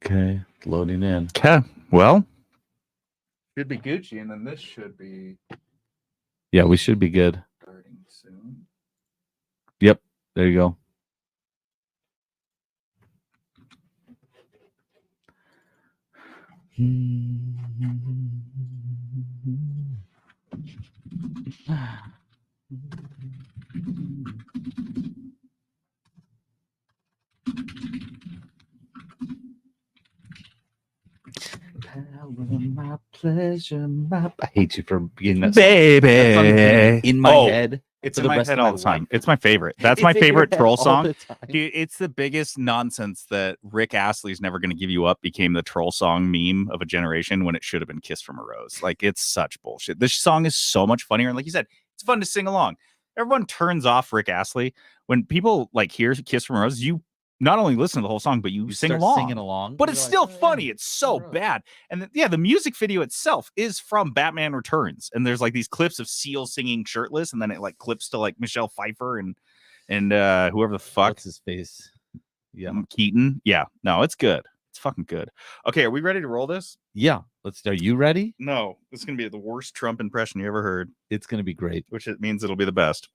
Okay, loading in. Okay, well, should be Gucci, and then this should be Yeah, we should be good. starting soon. Yep, there you go. My pleasure, I hate you for being that Baby. That song is in my Oh, head. It's for in the my rest head of all my the time. life. It's my favorite. That's my It's in your favorite head troll all song. the time. Dude, it's the biggest nonsense that Rick Astley's Never Gonna Give You Up became the troll song meme of a generation when it should have been Kiss from a Rose. Like, it's such bullshit. This song is so much funnier. And like you said, it's fun to sing along. Everyone turns off Rick Astley. When people like hear Kiss from a Rose, you not only listen to the whole song, but you sing start along. singing along. But You're it's like, still "Oh, yeah, funny. It's so Rose." bad. And the music video itself is from Batman Returns. And there's like these clips of Seal singing shirtless, and then it like clips to like Michelle Pfeiffer and whoever the fuck. What's his face? Yeah. Keaton. Yeah. No, it's good. It's fucking good. Okay, are we ready to roll this? Yeah. Are you ready? No. This is gonna be the worst Trump impression you ever heard. It's gonna be great. Which it means it'll be the best.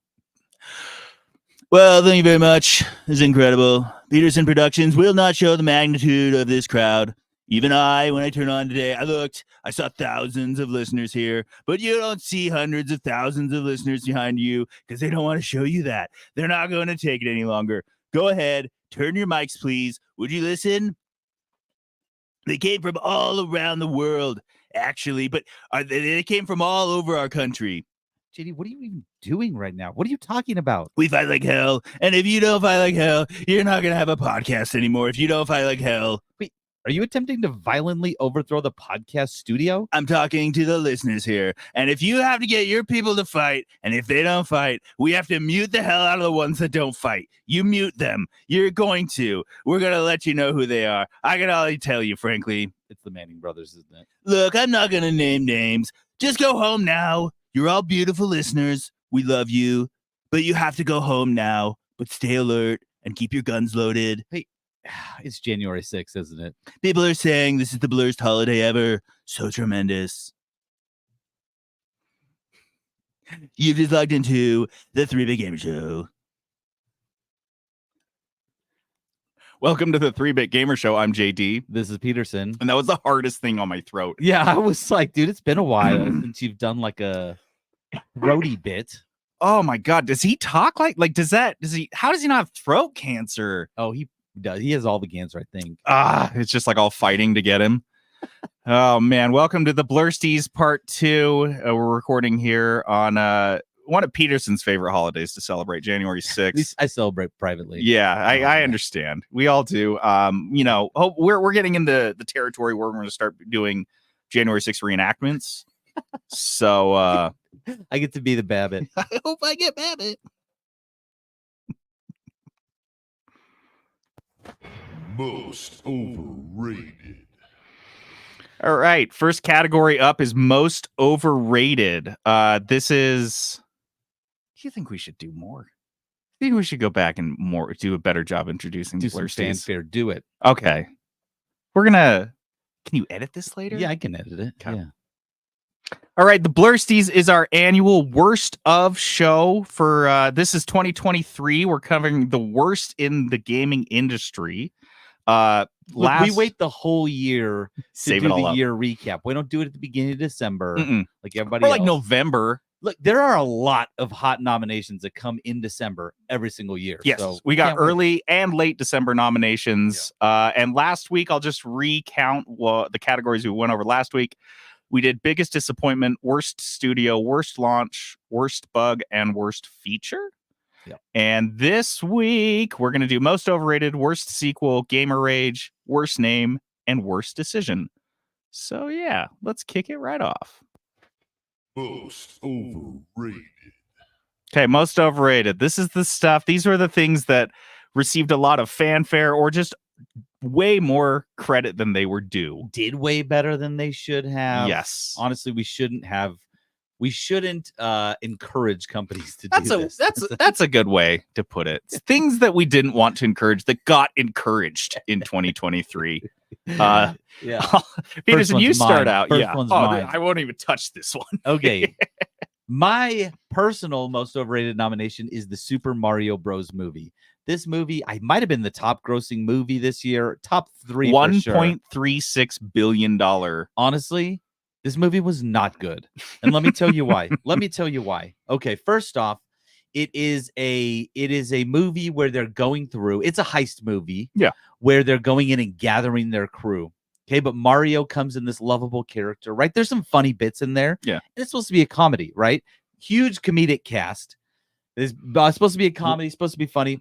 Well, thank you very much. This is incredible. Peterson Productions will not show the magnitude of this crowd. Even when I turned on today, I saw thousands of listeners here, but you don't see hundreds of thousands of listeners behind you because they don't want to show you that. They're not going to take it any longer. Go ahead, turn your mics, please. Would you listen? They came from all around the world, actually, but they came from all over our country. JD, what are you even doing right now? What are you talking about? We fight like hell, and if you don't fight like hell, you're not going to have a podcast anymore if you don't fight like hell. Wait, are you attempting to violently overthrow the podcast studio? I'm talking to the listeners here, and if you have to get your people to fight, and if they don't fight, we have to mute the hell out of the ones that don't fight. You mute them. You're going to. We're going to let you know who they are. I can already tell you, frankly. It's the Manning brothers, isn't it? Look, I'm not going to name names. Just go home now. You're all beautiful listeners. We love you, but you have to go home now. But stay alert and keep your guns loaded. Hey, it's January 6th, isn't it? People are saying this is the blurst holiday ever. So tremendous. You've just logged into the 3-Bit Gamer Show. Welcome to the 3-Bit Gamer Show. I'm JD. This is Peterson. And that was the hardest thing on my throat. Yeah, I was like, dude, it's been a while since you've done like a throaty bit. Oh my God. Does he talk like how does he not have throat cancer? Oh, he does. He has all the cancer, I think. It's just like all fighting to get him. Oh man. Welcome to the Blursties Part 2. We're recording here on one of Peterson's favorite holidays to celebrate, January 6th. At least I celebrate privately. Yeah, I understand. We all do. We're getting into the territory where we're going to start doing January 6th reenactments. So I get to be the Babbitt. I hope I get Babbitt. Most overrated. All right, first category up is most overrated. This is. Do you think we should do more? I think we should go back and do a better job introducing Do the some Blursties. fanfare. Do it. Okay, we're gonna. Can you edit this later? Yeah, I can edit it. Okay. Yeah. All right, the Blursties is our annual worst of show for this is 2023. We're covering the worst in the gaming industry. Look, we wait the whole year to Save do it all the up. year recap. We don't do it at the beginning of December like everybody or like else. November. Look, there are a lot of hot nominations that come in December every single year. Yes, so we got can't wait. early and late December nominations. And last week, I'll just recount the categories we went over last week. We did biggest disappointment, worst studio, worst launch, worst bug, and worst feature. Yep. And this week, we're going to do most overrated, worst sequel, gamer rage, worst name, and worst decision. So yeah, let's kick it right off. Most overrated. Okay, most overrated. This is the stuff. These were the things that received a lot of fanfare or just way more credit than they were due. Did way better than they should have. Yes. Honestly, we shouldn't encourage companies to do this. That's a good way to put it. It's things that we didn't want to encourage that got encouraged in 2023. Uh, Yeah. Peterson, one's you start mine. out. First Yeah. one's Oh, mine. I won't even touch this one. Okay. My personal most overrated nomination is the Super Mario Bros. Movie. This movie, I might have been the top grossing movie this year, top 3 for sure. $1.36 billion. Honestly, this movie was not good. And let me tell you why. Okay, first off, it is a movie where they're going through, it's a heist movie. Yeah. Where they're going in and gathering their crew. Okay, but Mario comes in this lovable character, right? There's some funny bits in there. Yeah. And it's supposed to be a comedy, right? Huge comedic cast. It's supposed to be a comedy, supposed to be funny.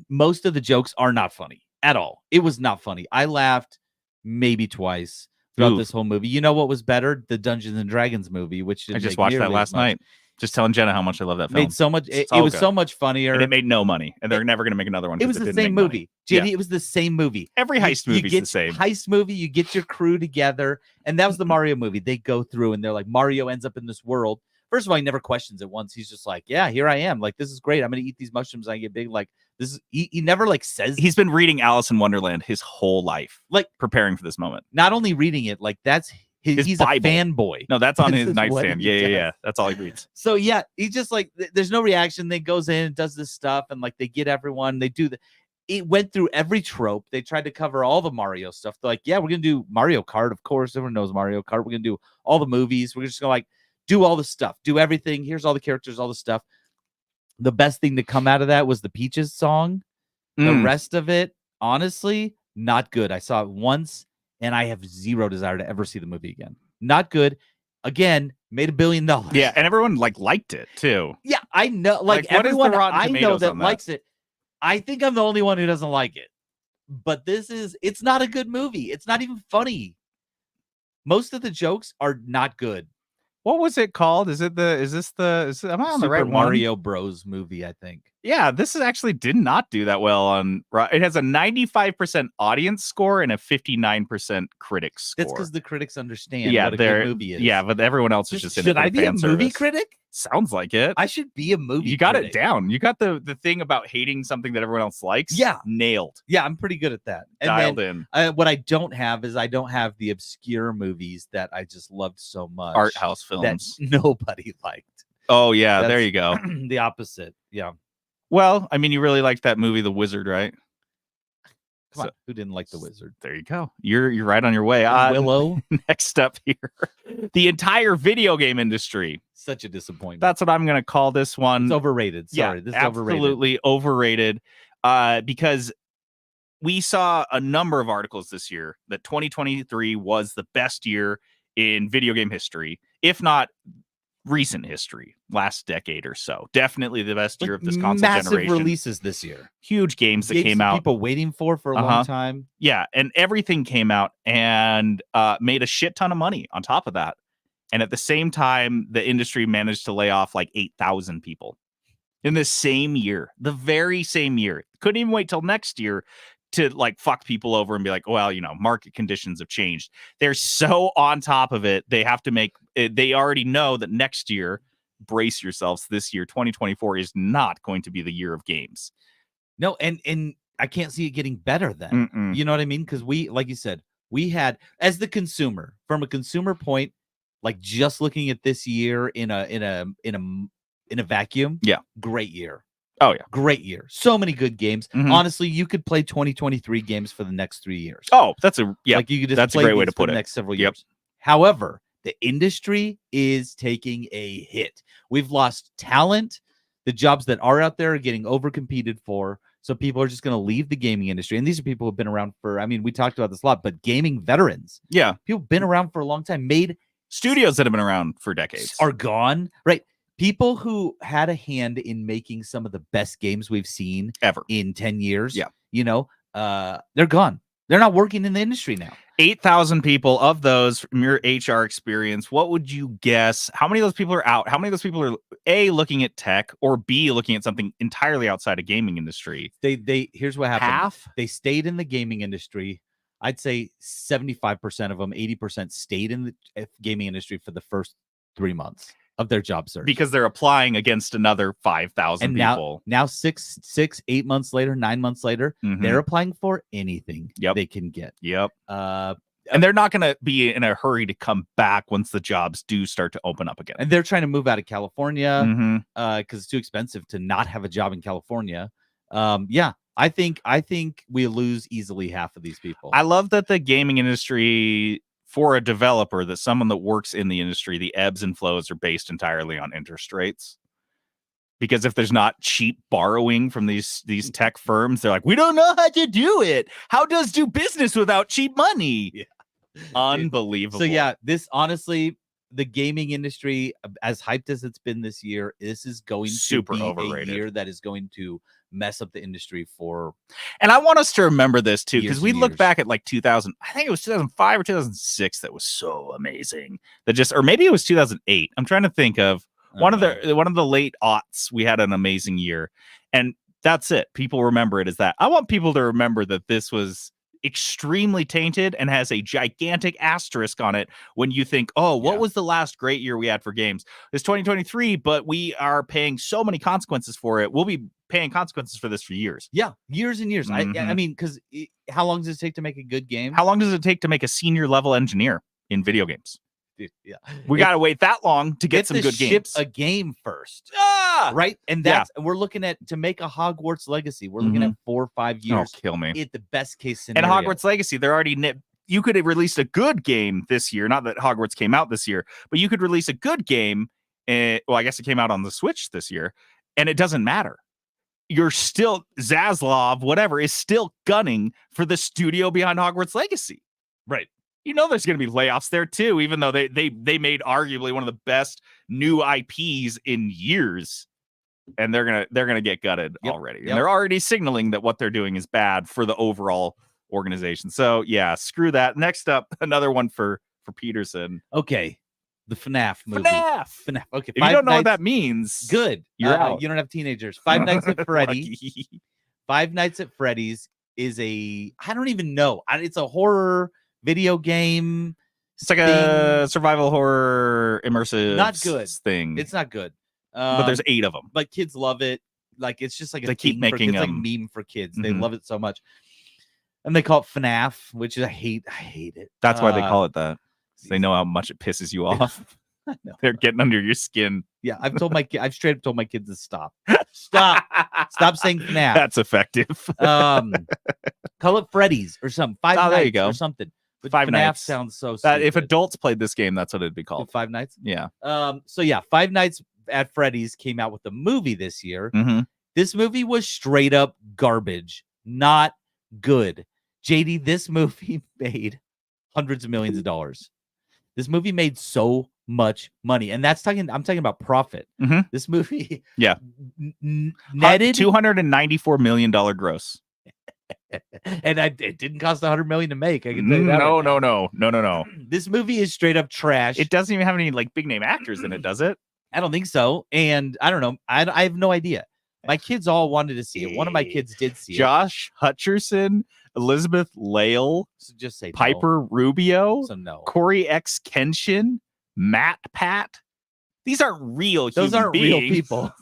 Most of the jokes are not funny at all. It was not funny. I laughed maybe twice throughout this whole movie. You know what was better? The Dungeons and Dragons movie, which I just watched that last night. Just telling Jenna how much I love that film. Made so much. It was so much funnier. And it made no money, and they're never going to make another one. It was the same movie, JD. It was the same movie. Every heist movie is the same. Heist movie. You get your crew together, and that was the Mario movie. They go through, and they're like, Mario ends up in this world. First of all, he never questions it once. He's just like, yeah, here I am. Like, this is great. I'm gonna eat these mushrooms. I get big. Like, this is. He never like says. He's been reading Alice in Wonderland his whole life, like preparing for this moment. Not only reading it, like that's. He's Bible. A fanboy. No, that's on his nightstand. Yeah. That's all he reads. So yeah, he just like there's no reaction. They goes in and does this stuff, and like they get everyone. They do it went through every trope. They tried to cover all the Mario stuff. They're like, yeah, we're gonna do Mario Kart. Of course, everyone knows Mario Kart. We're gonna do all the movies. We're just gonna like do all the stuff, do everything. Here's all the characters, all the stuff. The best thing to come out of that was the Peaches song. The rest of it, honestly, not good. I saw it once. And I have zero desire to ever see the movie again. Not good. Again, made $1 billion. Yeah, and everyone liked it too. Yeah, I know. Like everyone I know that likes it. I think I'm the only one who doesn't like it. But it's not a good movie. It's not even funny. Most of the jokes are not good. What was it called? Am I on the right one? Mario Bros. Movie, I think. Yeah, this actually did not do that well on. It has a 95% audience score and a 59% critic score. That's because the critics understand what a good movie is. Yeah, but everyone else is just in it. Should I be a movie critic? Sounds like it. I should be a movie. You got critic. it down. You got the thing about hating something that everyone else likes. Yeah, nailed. Yeah, I'm pretty good at that. And dialed in. What I don't have is I don't have the obscure movies that I just loved so much. Art house films that nobody liked. Oh yeah, there you go. The opposite. Yeah. Well, I mean, you really liked that movie, The Wizard, right? Come on, who didn't like The Wizard? There you go. You're right on your way. Willow. Next up here, the entire video game industry. Such a disappointment. That's what I'm going to call this one. It's overrated. Sorry, this is absolutely overrated. Because we saw a number of articles this year that 2023 was the best year in video game history, if not recent history, last decade or so. Definitely the best year of this console generation. Massive releases this year. Huge games that came out. People waiting for a long time. Yeah, and everything came out and made a shit ton of money on top of that. And at the same time, the industry managed to lay off like 8,000 people in the same year, the very same year. Couldn't even wait till next year to like fuck people over and be like, well, market conditions have changed. They're so on top of it. They have to they already know that next year, brace yourselves, this year, 2024 is not going to be the year of games. No, and I can't see it getting better then. Mm-mm. You know what I mean? Because like you said, we had, as the consumer, from a consumer point, like just looking at this year in a vacuum. Yeah. Great year. Oh yeah. Great year. So many good games. Mm-hmm. Honestly, you could play 2023 games for the next 3 years. Oh, that's you could just that's play a great way to put the it. Next several years. However, the industry is taking a hit. We've lost talent. The jobs that are out there are getting overcompeted for. So people are just going to leave the gaming industry. And these are people who've been around we talked about this a lot, but gaming veterans. Yeah. People have been around for a long time. Studios that have been around for decades are gone. Right. People who had a hand in making some of the best games we've seen ever in 10 years. Yeah. They're gone. They're not working in the industry now. 8,000 people. Of those, from your HR experience, what would you guess? How many of those people are out? How many of those people are A, looking at tech, or B, looking at something entirely outside of gaming industry? Here's what happened. Half? They stayed in the gaming industry. I'd say 75% of them, 80% stayed in the gaming industry for the first 3 months. of their job search because they're applying against another 5,000 and people. Now 8 months later, 9 months later, Mhm. they're applying for anything Yep. they can get. Yep. And they're not going to be in a hurry to come back once the jobs do start to open up again. And they're trying to move out of California Mhm. because it's too expensive to not have a job in California. I think we lose easily half of these people. I love that the gaming industry, for a developer, that someone that works in the industry, the ebbs and flows are based entirely on interest rates. Because if there's not cheap borrowing from these tech firms, they're like, we don't know how to do it. How does do business without cheap money? Yeah. Unbelievable. So yeah, this honestly, the gaming industry, as hyped as it's been this year, this is going Super to be overrated. a year that is going to mess up the industry for. And I want us to remember this too, because Years we and look years. back at like 2000. I think it was 2005 or 2006 that was so amazing. Or maybe it was 2008. I'm trying to think of one of the late aughts. We had an amazing year, and that's it. People remember it as that. I want people to remember that this was extremely tainted and has a gigantic asterisk on it when you think, oh, what was the last great year we had for games? It's 2023, but we are paying so many consequences for it. We'll be paying consequences for this for years. Yeah, years and years. I Mhm. mean, because how long does it take to make a good game? How long does it take to make a senior level engineer in video games? Yeah, We got to wait that long to get some good ship games. a game first, Right? And we're looking at, to make a Hogwarts Legacy, we're looking at 4 or 5 years. Oh, kill me. At the best case scenario. And Hogwarts Legacy, they're already you could have released a good game this year. Not that Hogwarts came out this year, but you could release a good game. Well, I guess it came out on the Switch this year, and it doesn't matter. You're still Zaslav, whatever, is still gunning for the studio behind Hogwarts Legacy. Right. You know there's going to be layoffs there too, even though they made arguably one of the best new IPs in years, and they're gonna get gutted already. And they're already signaling that what they're doing is bad for the overall organization. So yeah, screw that. Next up, another one for Peterson. Okay, the FNAF movie. FNAF. Okay, if you don't know what that means, good. You're out. You don't have teenagers. Five Nights at Freddy. Five Nights at Freddy's is I don't even know. It's a horror video game. It's like a survival horror immersive not good thing. It's not good. But there's 8 of them. But kids love it. Like, it's just like they keep making it's like meme for kids. They love it so much. And they call it FNAF, which I hate it. That's why they call it that. They know how much it pisses you off. They're getting under your skin. Yeah, I've straight up told my kids to stop. Stop saying FNAF. That's effective. Call it Freddy's or something. Five Nights there you go. or something. But Five FNAF Nights sounds so stupid. If adults played this game, that's what it'd be called. Five Nights? Yeah. So yeah, Five Nights at Freddy's came out with a movie this year. Mm-hmm. This movie was straight up garbage. Not good. JD, this movie made hundreds of millions of dollars. This movie made so much money, and I'm talking about profit. Mm-hmm. This movie, netted $294 million gross, and it didn't cost $100 million to make. I can tell you that. No. This movie is straight up trash. It doesn't even have any like big name actors in it, does it? I don't think so, and I don't know. I have no idea. My kids all wanted to see it. One of my kids did see Josh Hutcherson, Elizabeth Lail, so just say Piper Rubio, So no. Corey X. Kenshin, Matt Pat. These aren't real Those human aren't beings. real people.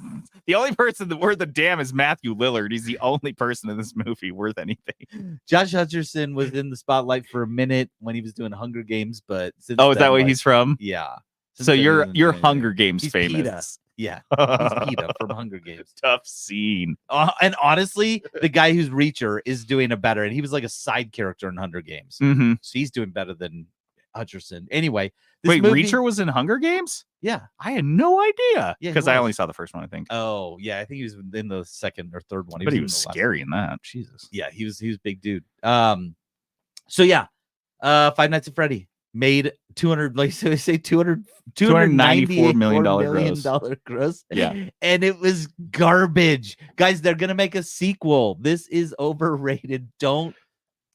The only person that worth a damn is Matthew Lillard. He's the only person in this movie worth anything. Josh Hutcherson was in the spotlight for a minute when he was doing Hunger Games, but since is that then, where he's from? Yeah. So you're Hunger Games He's famous. PETA. Yeah, he's PETA from Hunger Games. Tough scene. And honestly, the guy who's Reacher is doing a better, and he was like a side character in Hunger Games. Mm-hmm. So he's doing better than Hutcherson. Anyway, wait, Reacher was in Hunger Games? Yeah, I had no idea. Yeah, because I only saw the first one, I think. Oh yeah, I think he was in the second or third one. But he was scary in that. Jesus. Yeah, he was a big dude. So yeah, Five Nights at Freddy made $294 million gross. Yeah, and it was garbage, guys. They're gonna make a sequel. This is overrated. Don't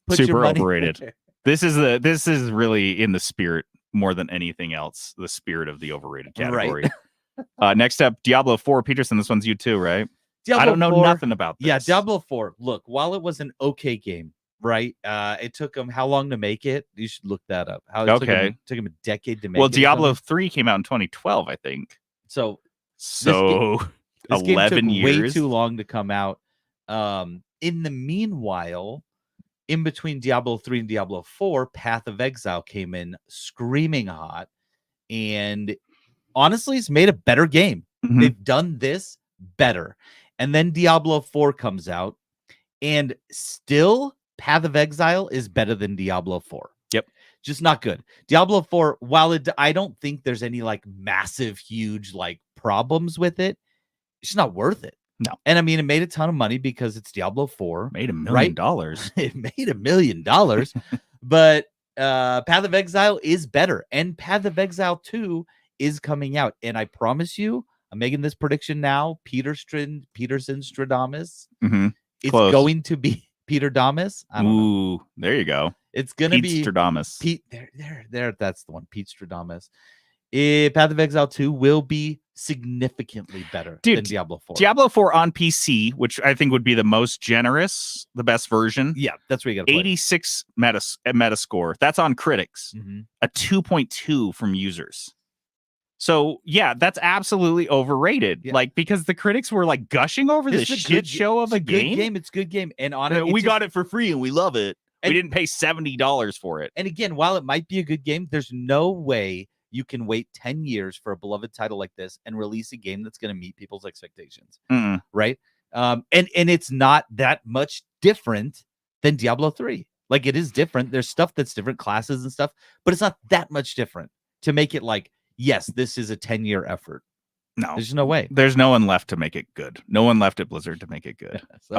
put super your money overrated. there. This is really in the spirit more than anything else. The spirit of the overrated category. Right. Next up, Diablo 4. Peterson, this one's you too, right? Diablo I don't know 4, nothing about this. Yeah, Diablo 4. Look, while it was an okay game, right? It took them how long to make it? You should look that up. How it took him a decade to make it. Well, Diablo 3 came out in 2012, I think. So So this game took 11 way years. too long to come out. In the meanwhile, in between Diablo 3 and Diablo 4, Path of Exile came in screaming hot, and honestly, it's made a better game. Mhm. They've done this better. And then Diablo 4 comes out, and still Path of Exile is better than Diablo 4. Yep. Just not good. Diablo 4, while I don't think there's any like massive, huge like problems with it, it's not worth it. No. And I mean, it made a ton of money because it's Diablo 4. Made $1 right? million. It made $1 million. But Path of Exile is better. And Path of Exile 2 is coming out. And I promise you, I'm making this prediction now. Peterson Stradamus. Mhm. It's Close. going to be Peter Damas. I don't know. Ooh, there you go. It's going to be Stradamus. Pete. There. That's the one. Pete Stradamus. Path of Exile 2 will be significantally better than Diablo 4. Diablo 4 on PC, which I think would be the most generous, the best version. Yeah, that's where you got to play. 86 Metascore. That's on critics. Mm-hmm. A 2.2 from users. So yeah, that's absolutely overrated. Yeah. Like, because the critics were like gushing over this shit show of a game. It's a good game. And on We got it for free and we love it. We didn't pay $70 for it. And again, while it might be a good game, there's no way you can wait 10 years for a beloved title like this and release a game that's going to meet people's expectations. Mm-mm. Right? And it's not that much different than Diablo 3. Like, it is different. There's stuff that's different, classes and stuff, but it's not that much different to make it like, yes, this is a 10-year effort. No. There's no way. There's no one left to make it good. No one left at Blizzard to make it good. So,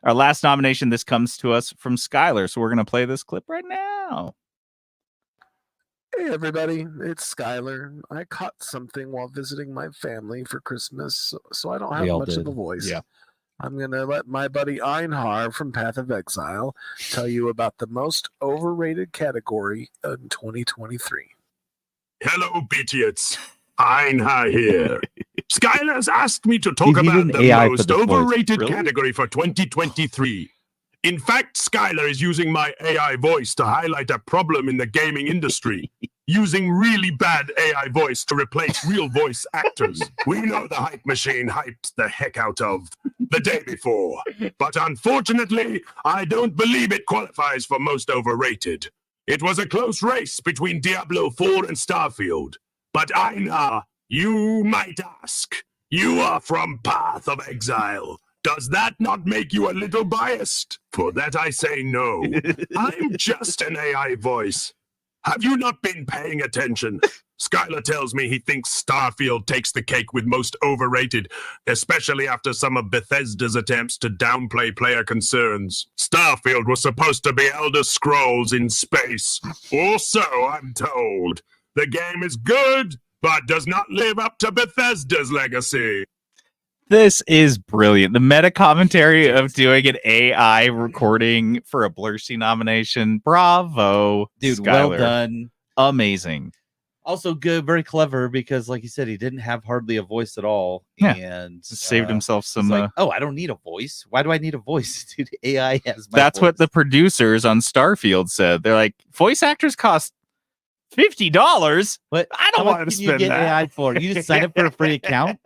Our last nomination, this comes to us from Skylar, so we're going to play this clip right now. Hey everybody, it's Skylar. I caught something while visiting my family for Christmas, so I don't have much of a voice. Yeah. I'm going to let my buddy Einhar from Path of Exile tell you about the most overrated category in 2023. Hello, Bitiots. Einhar here. Skylar has asked me to talk He's about even the AI for most this voice. overrated Really? category for 2023. In fact, Skylar is using my AI voice to highlight a problem in the gaming industry. Using really bad AI voice to replace real voice actors. We know the hype machine hyped the heck out of the day before. But unfortunately, I don't believe it qualifies for most overrated. It was a close race between Diablo 4 and Starfield. But Aina, you might ask, you are from Path of Exile. Does that not make you a little biased? For that I say no. I'm just an AI voice. Have you not been paying attention? Skylar tells me he thinks Starfield takes the cake with most overrated, especially after some of Bethesda's attempts to downplay player concerns. Starfield was supposed to be Elder Scrolls in space. Or so I'm told. The game is good, but does not live up to Bethesda's legacy. This is brilliant. The meta commentary of doing an AI recording for a Blursty nomination. Bravo, Dude, Skylar. well done. Amazing. Also good, very clever, because like you said, he didn't have hardly a voice at all. Yeah. And Saved himself he's some. like, I don't need a voice. Why do I need a voice? Dude, AI has my That's voice. what the producers on Starfield said. They're like, voice actors cost $50. But I don't how want much to can you spend get that. AI for? You just sign up for a free account?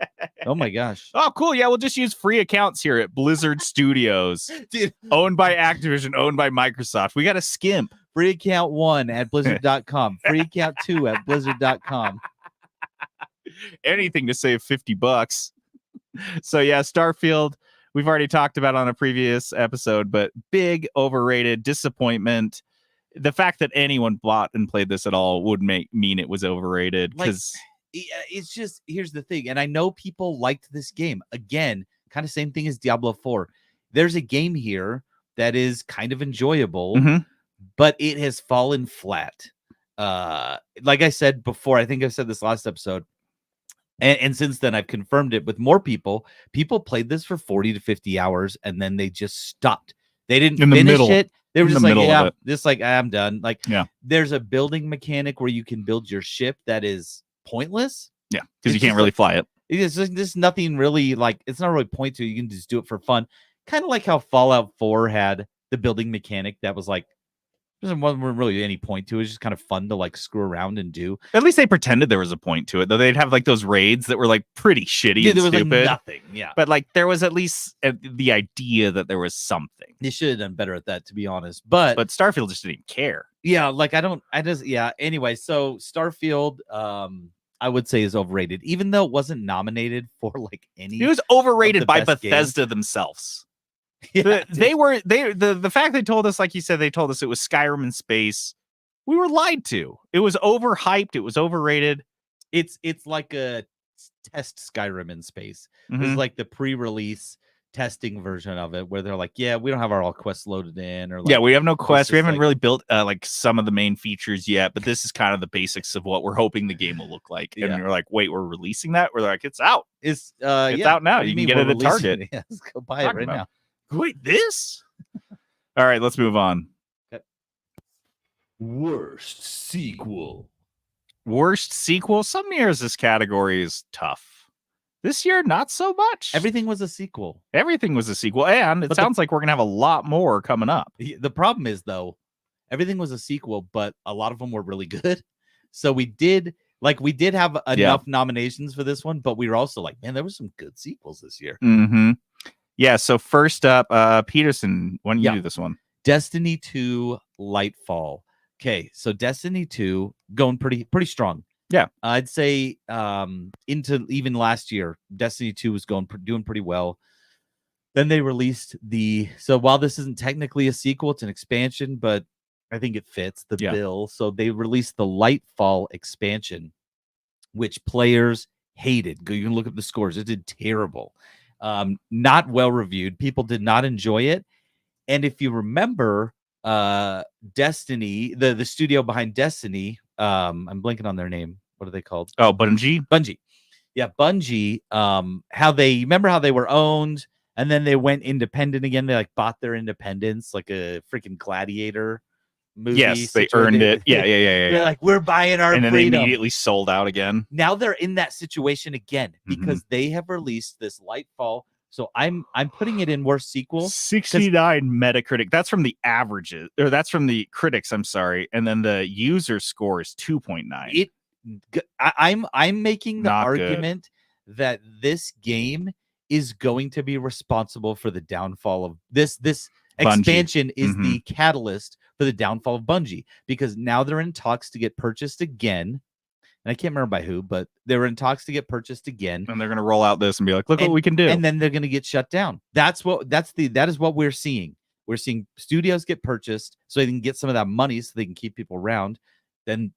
Oh my gosh. Oh, cool. Yeah, we'll just use free accounts here at Blizzard Studios. Dude, Owned by Activision, owned by Microsoft. We got a skimp. free account 1 at blizzard.com. Free account 2 at blizzard.com. Anything to save $50. So yeah, Starfield, we've already talked about on a previous episode, but big overrated disappointment. The fact that anyone bought and played this at all would mean it was overrated, because It's just, here's the thing, and I know people liked this game. Again, kind of same thing as Diablo 4. There's a game here that is kind of enjoyable, Mhm. but it has fallen flat. Like I said before, I think I've said this last episode, and since then I've confirmed it with more people. People played this for 40 to 50 hours, and then they just stopped. They didn't In the finish middle. it. They were In just the like, middle of yeah, it. just like, I'm done. Like, Yeah. There's a building mechanic where you can build your ship that is pointless. Yeah, because you It's can't just really like- fly it. It's just, there's nothing really, like, it's not really point to. You can just do it for fun. Kind of like how Fallout 4 had the building mechanic that was like There wasn't really any point to it. It was just kind of fun to like screw around and do. At least they pretended there was a point to it, though. They'd have like those raids that were like pretty shitty and There was stupid. like nothing. Yeah. But like there was at least the idea that there was something. They should have done better at that, to be honest. But Starfield just didn't care. yeah, like Anyway, so Starfield, I would say is overrated, even though it wasn't nominated for like any. It was overrated by best Bethesda themselves. Yeah, The fact they told us, like you said, they told us it was Skyrim in space. We were lied to. It was overhyped. It was overrated. It's like a test Skyrim in space. Mhm. It's like the pre-release testing version of it, where they're like, yeah, we don't have our all quests loaded in, or like, Yeah, we have no quests. We just haven't like- really built like some of the main features yet, but this is kind of the basics of what we're hoping the game will look like. And Yeah. we're like, wait, we're releasing that? We're like, it's out. It's out now. What do You can mean get we're it at releasing Target. it? Yeah, let's go buy it Talking right about- now. Wait, this? All right, let's move on. Worst sequel. Worst sequel. Some years this category is tough. This year, not so much. Everything was a sequel. Everything was a sequel, and it But sounds like we're gonna have a lot more coming up. The problem is, though, everything was a sequel, but a lot of them were really good. So we did have enough nominations for this one, but we were also like, man, there were some good sequels this year. Mm-hmm. Yeah. So first up, Peterson, why don't you Yeah. do this one? Destiny 2 Lightfall. Okay, so Destiny 2 going pretty strong. Yeah. I'd say into even last year, Destiny 2 was doing pretty well. Then they released so while this isn't technically a sequel, it's an expansion, but I think it fits the bill. So they released the Lightfall expansion, which players hated. You can look up the scores. It did terrible. Not well reviewed. People did not enjoy it. And if you remember, Destiny, the studio behind Destiny, I'm blanking on their name. What are they called? Oh, Bungie. Yeah, Bungie. How they were owned, and then they went independent again. They like bought their independence, like a freaking Gladiator movie. Yes, they earned it. Yeah. They're like, we're buying our and then freedom. they immediately sold out again. Now they're in that situation again Mm-hmm. because they have released this Lightfall. So I'm putting it in worst sequel. 69 Metacritic. That's from the averages, or that's from the critics. I'm sorry, and then the user score is 2.9. I'm making the Not good. argument that this game is going to be responsible for the downfall of this Bungie. expansion is Mhm. the catalyst for the downfall of Bungie, because now they're in talks to get purchased again. And I can't remember by who, but they were in talks to get purchased again. And they're gonna roll out this and be like, look what we can do. And then they're going to get shut down. That is what we're seeing. We're seeing studios get purchased so they can get some of that money so they can keep people around. Then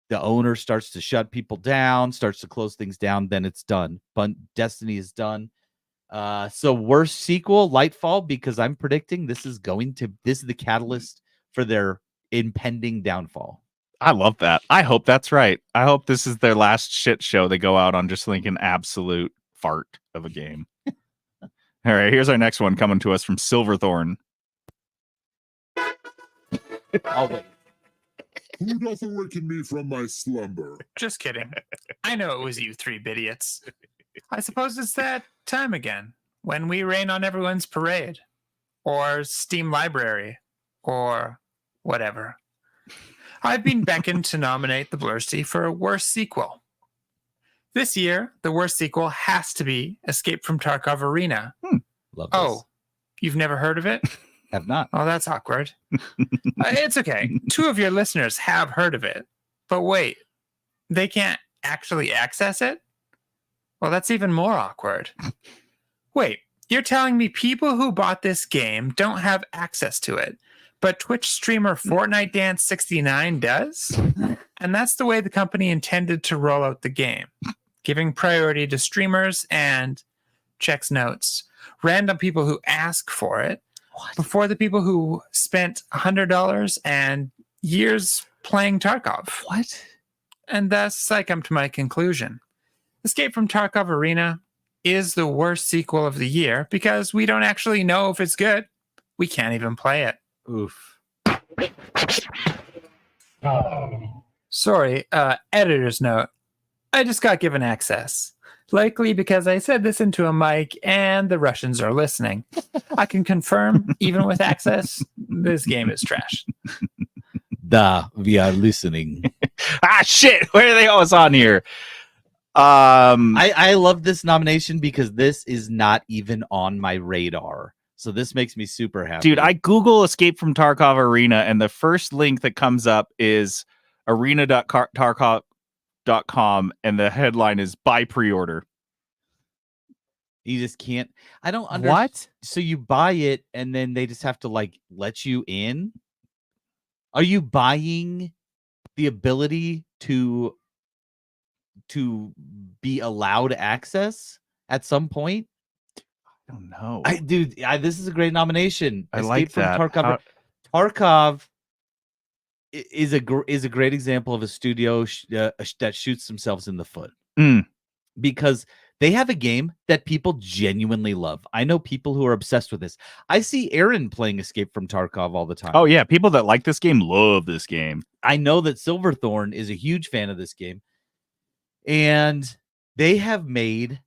the owner starts to shut people down, starts to close things down. Then it's done. But Destiny is done. So worst sequel, Lightfall, because I'm predicting this is the catalyst for their impending downfall. I love that. I hope that's right. I hope this is their last shit show they go out on, just like an absolute fart of a game. All right, here's our next one coming to us from Silverthorn. I'll wait. Who doth awaken me from my slumber? Just kidding. I know it was you three bidiots. I suppose it's that time again when we rain on everyone's parade, or Steam Library, or whatever. I've been beckoned to nominate the Blursty for a worst sequel. This year, the worst sequel has to be Escape from Tarkov Arena. Love this. Oh, you've never heard of it? Have not. Oh, that's awkward. It's okay. 2 of your listeners have heard of it. But wait, they can't actually access it? Well, that's even more awkward. Wait, you're telling me people who bought this game don't have access to it, but Twitch streamer Fortnite Dance 69 does? And that's the way the company intended to roll out the game, giving priority to streamers and, checks notes, random people who ask for it, before the people who spent $100 and years playing Tarkov. What? And thus I come to my conclusion. Escape from Tarkov Arena is the worst sequel of the year because we don't actually know if it's good. We can't even play it. Oof. Sorry, editor's note. I just got given access. Likely because I said this into a mic and the Russians are listening. I can confirm, even with access, this game is trash. we are listening. Shit. Where are they always on here? I love this nomination because this is not even on my radar. So this makes me super happy. Dude, I Google Escape from Tarkov Arena, and the first link that comes up is arena.tarkov.com, and the headline is buy pre-order. You just can't. I don't understand. What? So you buy it, and then they just have to like let you in? Are you buying the ability to be allowed access at some point? I don't know. This is a great nomination. I like that. Tarkov. Tarkov is a great example of a studio that shoots themselves in the foot because they have a game that people genuinely love. I know people who are obsessed with this. I see Aaron playing Escape from Tarkov all the time. Oh yeah, people that like this game love this game. I know that Silverthorn is a huge fan of this game, and they have made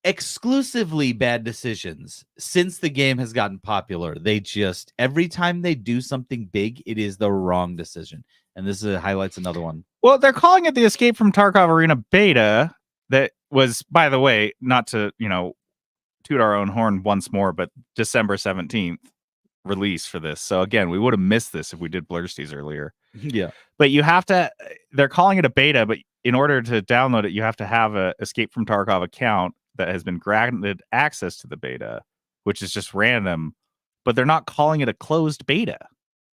exclusively bad decisions since the game has gotten popular. They just, every time they do something big, it is the wrong decision. And this highlights another one. Well, they're calling it the Escape from Tarkov Arena beta. That was, by the way, not to, toot our own horn once more, but December 17th release for this. So again, we would have missed this if we did Blursties earlier. Yeah. But they're calling it a beta, but in order to download it, you have to have a Escape from Tarkov account that has been granted access to the beta, which is just random, but they're not calling it a closed beta.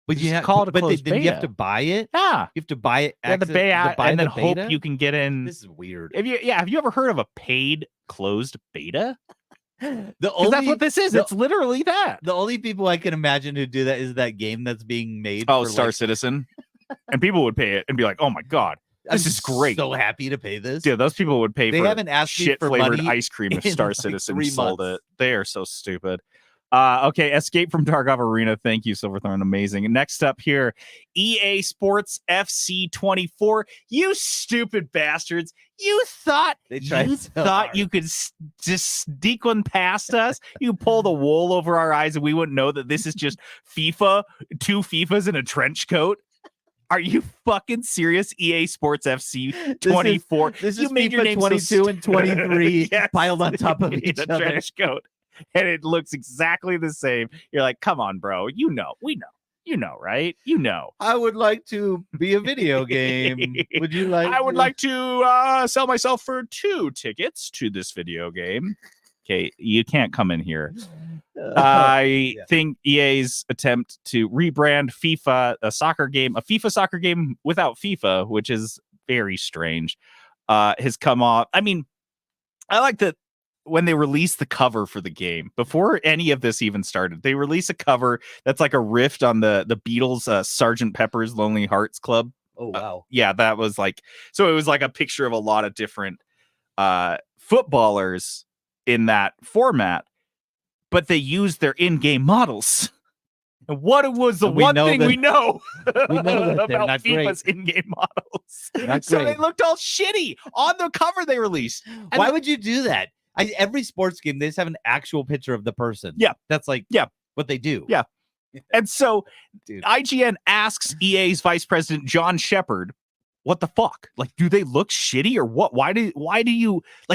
But you call it a closed then beta. you have to buy it. Yeah, you have to buy it. The beta, and then hope you can get in. This is weird. Have you ever heard of a paid closed beta? Because that's what this is. It's literally that. The only people I can imagine who do that is that game that's being made. Oh, Star Citizen, and people would pay it and be like, "Oh my god, this is great! So happy to pay this." Dude, those people would pay. They for haven't asked me shit for flavored money ice cream if Star Citizen sold months. it. They are so stupid. Okay, Escape from Tarkov Arena. Thank you, Silverthorn. Amazing. Next up here, EA Sports FC 24. You stupid bastards! You thought you could just sneak one past us? You pull the wool over our eyes, and we wouldn't know that this is just FIFA. 2 FIFAs in a trench coat. Are you fucking serious? EA Sports FC 24. This you is made FIFA your name 22 and 23 Yes. piled on top of each in a other. trench coat, and it looks exactly the same. You're like, come on, bro. We know, right? I would like to be a video game. Would you like? I would like to sell myself for 2 tickets to this video game. Okay, you can't come in here. I think EA's attempt to rebrand FIFA, a FIFA soccer game without FIFA, which is very strange, has come off. I mean, I like that when they released the cover for the game, before any of this even started, they released a cover that's like a riff on the Beatles' Sgt. Pepper's Lonely Hearts Club. Oh, wow. Yeah, that was like, so it was like a picture of a lot of different footballers in that format, but they used their in-game models. And what was the one thing we know about not FIFA's great. in-game models? Not So great. they looked all shitty on the cover they released. And Why would you do that? Every sports game, they just have an actual picture of the person. Yeah. That's like Yeah. what they do. Yeah. And so Dude. IGN asks EA's vice president, John Shepard, what the fuck? Like, do they look shitty or what? Why do you like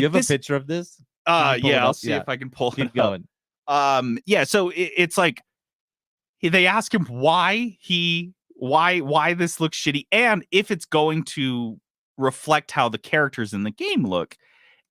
you have this? a picture of this? Can you pull it Yeah, I'll up? see Yeah. if I can pull Keep it up. going. Yeah, so it's like they ask him why this looks shitty, and if it's going to reflect how the characters in the game look.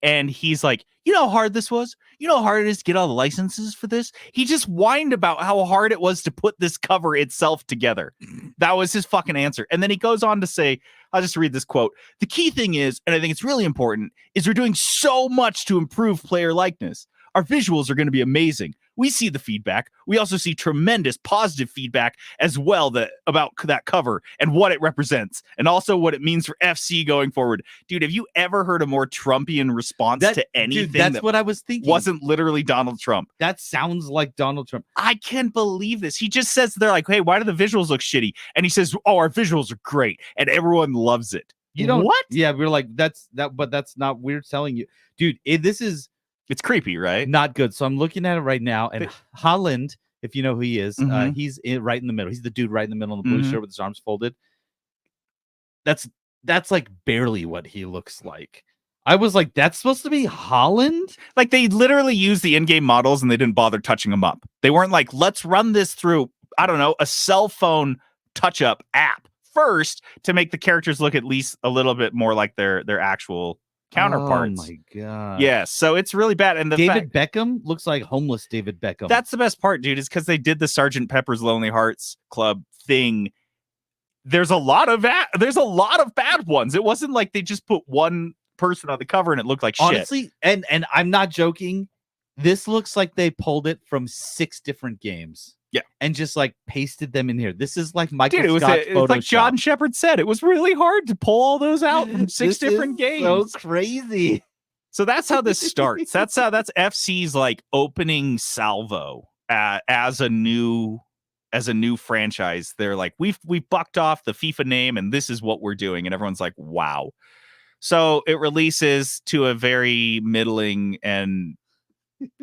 And he's like, you know how hard this was? You know how hard it is to get all the licenses for this? He just whined about how hard it was to put this cover itself together. That was his fucking answer. And then he goes on to say, I'll just read this quote. The key thing is, and I think it's really important, is we're doing so much to improve player likeness. Our visuals are going to be amazing. We see the feedback. We also see tremendous positive feedback as well about that cover and what it represents, and also what it means for FC going forward. Dude, have you ever heard a more Trumpian response to anything? Dude, that's what I was thinking. Wasn't literally Donald Trump. That sounds like Donald Trump. I can't believe this. He just says, they're like, hey, why do the visuals look shitty? And he says, oh, our visuals are great, and everyone loves it. You don't what? Yeah, we're like, but that's not, we're telling you, dude. This is It's creepy, right? not good. So I'm looking at it right now, and Holland if you know who he is. Mhm. He's right in the middle. He's the dude right in the middle in the blue Mhm. shirt with his arms folded. That's like barely what he looks like. I was like, that's supposed to be Holland? Like they literally used the in-game models and they didn't bother touching them up. They weren't like, let's run this through, I don't know, a cell phone touch-up app first to make the characters look at least a little bit more like their actual counterparts. Oh my god. Yeah, so it's really bad. And the David Beckham looks like homeless David Beckham. that's the best part, dude, is because they did the Sgt. Pepper's Lonely Hearts Club thing. There's a lot of bad ones. It wasn't like they just put one person on the cover and it looked like shit. Honestly, and I'm not joking. This looks like they pulled it from 6 different games. Yeah. And just like pasted them in here. This is like Michael Dude, Scott's it was like Photoshop. John Shepard said. It was really hard to pull all those out from 6 different games. So crazy. So that's how this starts. That's FC's like opening salvo as a new franchise. They're like, we bucked off the FIFA name and this is what we're doing. And everyone's like, wow. So it releases to a very middling and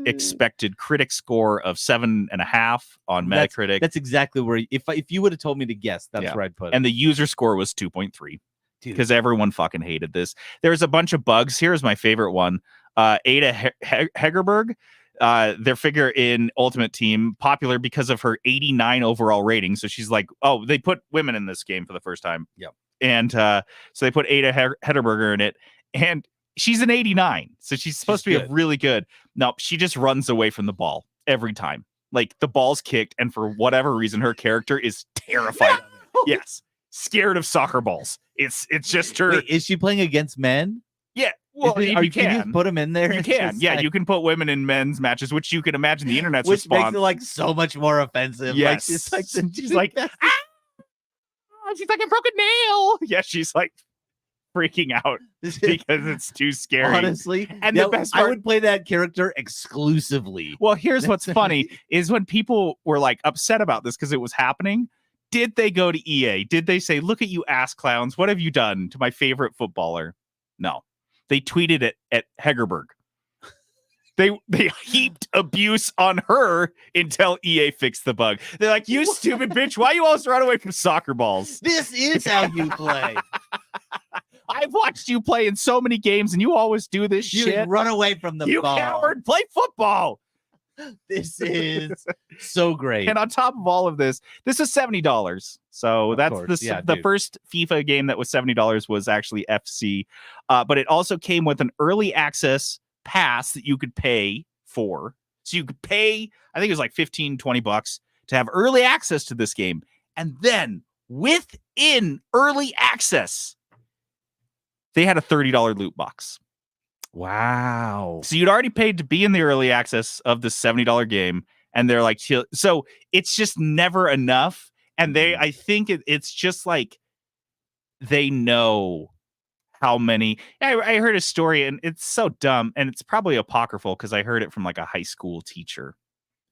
expected critic score of 7.5 on Metacritic. That's exactly where if you would have told me to guess, that's where I'd put it. And the user score was 2.3 because everyone fucking hated this. There's a bunch of bugs. Here's my favorite one. Ada Hegerberg, their figure in Ultimate Team, popular because of her 89 overall rating. So she's like, oh, they put women in this game for the first time. Yep. And so they put Ada Hegerberger in it, and she's an 89. So she's supposed to be really good. No, she just runs away from the ball every time. Like the ball's kicked, and for whatever reason, her character is terrified of it. Yes. Scared of soccer balls. It's just her. Wait, is she playing against men? Yeah. Well, can you can put them in there? You It's can. just Yeah, like- you can put women in men's matches, which you can imagine the internet's which response. makes it like so much more offensive. Yes. Like, it's like she's like, she's like a broken nail. Yeah, she's like freaking out because it's too scary. Honestly, And the best part, I would play that character exclusively. Well, here's what's funny is when people were like upset about this because it was happening, did they go to EA? Did they say, look at you ass clowns, what have you done to my favorite footballer? No. They tweeted it at Hegerberg. They heaped abuse on her until EA fixed the bug. They're like, you stupid bitch, why you always run away from soccer balls? This is how you play. I've watched you play in so many games and you always do this You shit. run away from the You ball. coward, play football. This is so great. And on top of all of this, this is $70. So Of that's course. the Yeah, the dude. first FIFA game that was $70 was actually FC. But it also came with an early access pass that you could pay for. So you could pay, I think it was like $15-20 to have early access to this game. And then within early access, they had a $30 loot box. Wow. So you'd already paid to be in the early access of the $70 game, and they're like, so it's just never enough. And I think it's just like they know how many. I heard a story, and it's so dumb, and it's probably apocryphal because I heard it from like a high school teacher,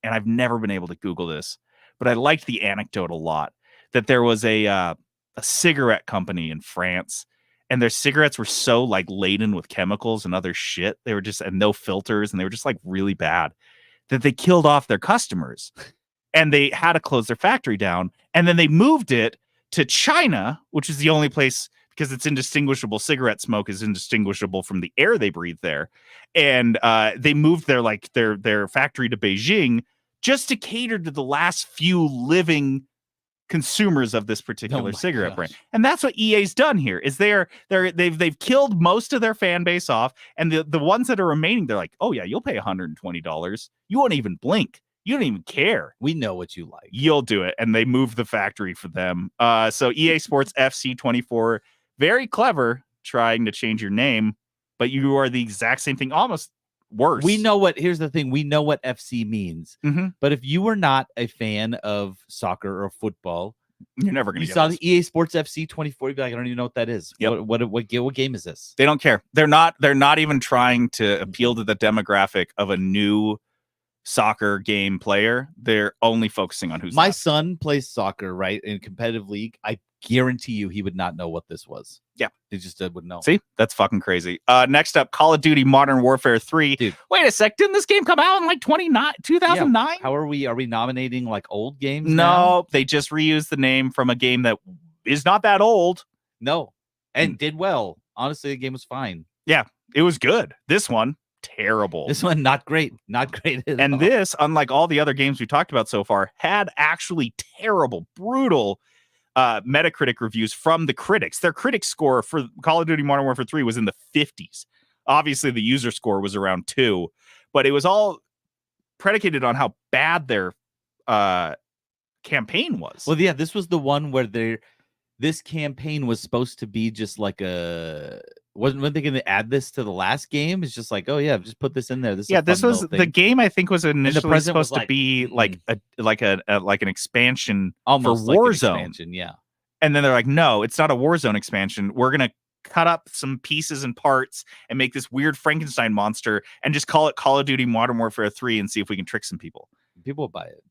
and I've never been able to Google this, but I liked the anecdote a lot. That there was a cigarette company in France. And their cigarettes were so like laden with chemicals and other shit. They were just, and no filters. And they were just like really bad that they killed off their customers and they had to close their factory down. And then they moved it to China, which is the only place because it's indistinguishable. Cigarette smoke is indistinguishable from the air they breathe there. And they moved their factory to Beijing just to cater to the last few living consumers of this particular cigarette brand. And that's what EA's done here is they've killed most of their fan base off, and the ones that are remaining, they're like, oh yeah, you'll pay $120. You won't even blink. You don't even care. We know what you like. You'll do it. And they moved the factory for them. So EA Sports FC 24, very clever trying to change your name, but you are the exact same thing, almost worse. Here's the thing. We know what FC means. Mm-hmm. But if you were not a fan of soccer or football, you're never going to you saw the EA Sports FC 24, you'd be like, I don't even know what that is. Yep. What game is this? They don't care. They're not even trying to appeal to the demographic of a new soccer game player. They're only focusing on who's my left. son plays soccer, right, in competitive league. I guarantee you he would not know what this was. Yeah. He just wouldn't know. See, that's fucking crazy. Next up, Call of Duty Modern Warfare 3. Dude. Wait a sec, didn't this game come out in like 2009? How are we nominating like old games? No, now? they just reused the name from a game that is not that old. No, and did well. Honestly, the game was fine. Yeah, it was good. This one, terrible. This one, not great. Not great at And all. this, unlike all the other games we talked about so far, had actually terrible, brutal Metacritic reviews from the critics. Their critic score for Call of Duty Modern Warfare 3 was in the 50s. Obviously, the user score was around 2, but it was all predicated on how bad their campaign was. Well, yeah, this was the one where this campaign was supposed to be just like wasn't they going to add this to the last game? It's just like, oh yeah, just put this in there. This was the game. I think was initially supposed was to be like an expansion almost for like an Warzone. expansion, yeah. And then they're like, no, it's not a Warzone expansion. We're gonna cut up some pieces and parts and make this weird Frankenstein monster and just call it Call of Duty Modern Warfare 3 and see if we can trick some people. People will buy it.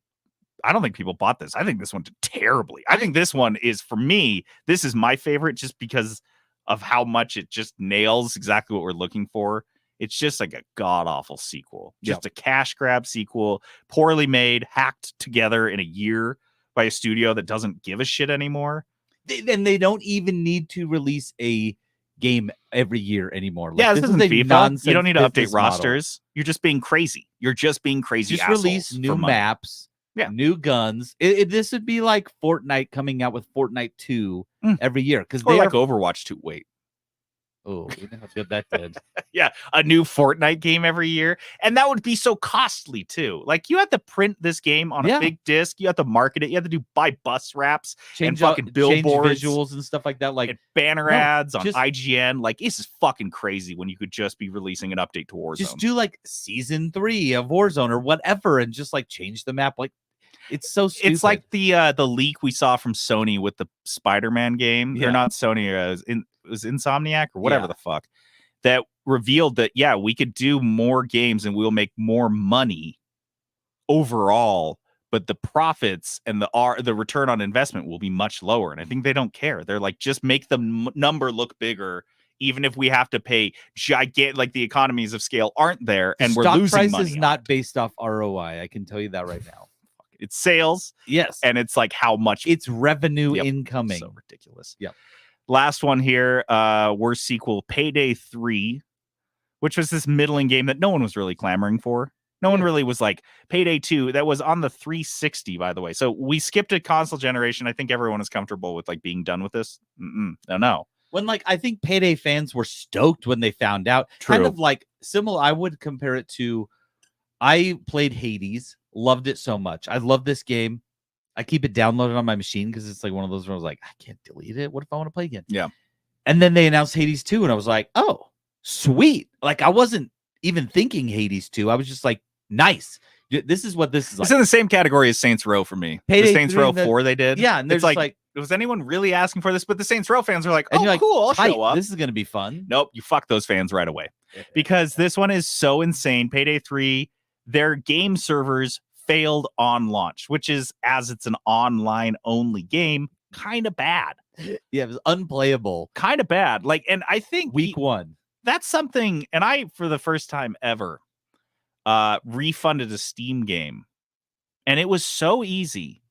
I don't think people bought this. I think this one did terribly. I think this one is, for me, this is my favorite just because of how much it just nails exactly what we're looking for. It's just like a god-awful sequel. Just a cash grab sequel, poorly made, hacked together in a year by a studio that doesn't give a shit anymore. And they don't even need to release a game every year anymore. Like, this isn't FIFA. You don't need to update rosters. You're just being crazy. You're just being crazy. Just release new maps. Yeah, new guns. This would be like Fortnite coming out with Fortnite 2 every year because they like Overwatch 2. Wait, oh, you know how good that did. Yeah, a new Fortnite game every year, and that would be so costly too. Like you had to print this game on a big disc. You had to market it. You had to buy bus wraps and fucking billboards, visuals and stuff like that. Like and banner ads on IGN. Like this is fucking crazy when you could just be releasing an update to Warzone. Just do like season 3 of Warzone or whatever, and just like change the map. Like. It's so stupid. It's like the leak we saw from Sony with the Spider-Man game. They're not Sony. It was Insomniac or whatever the fuck that revealed that, we could do more games and we'll make more money overall, but the profits and the return on investment will be much lower. And I think they don't care. They're like, just make the number look bigger. Even if we have to pay gigantic, like the economies of scale aren't there and we're losing money. Stock price is not based off ROI. I can tell you that right now. It's sales. Yes. And it's like how much it's revenue incoming. So ridiculous. Yeah. Last one here. Worst sequel, Payday 3, which was this middling game that no one was really clamoring for. No one really was like Payday 2. That was on the 360, by the way. So we skipped a console generation. I think everyone is comfortable with like being done with this. No. When like I think Payday fans were stoked when they found out. True. Kind of like similar. I would compare it to. I played Hades. Loved it so much. I love this game. I keep it downloaded on my machine because it's like one of those where I was like, I can't delete it. What if I want to play again? Yeah. And then they announced Hades 2, and I was like, oh, sweet. Like I wasn't even thinking Hades 2. I was just like, nice. This is what this is like. It's in the same category as Saints Row for me. Payday the Saints Row 4 they did. Yeah, and it's like, was anyone really asking for this? But the Saints Row fans are like, oh, like, cool, I'll show up. This is going to be fun. Nope, you fuck those fans right away. Because this one is so insane. Payday 3, their game servers failed on launch, which is, as it's an online only game, kind of bad. Yeah, it was unplayable. Kind of bad. Like, and I think week 1. That's something, and I, for the first time ever, refunded a Steam game. And it was so easy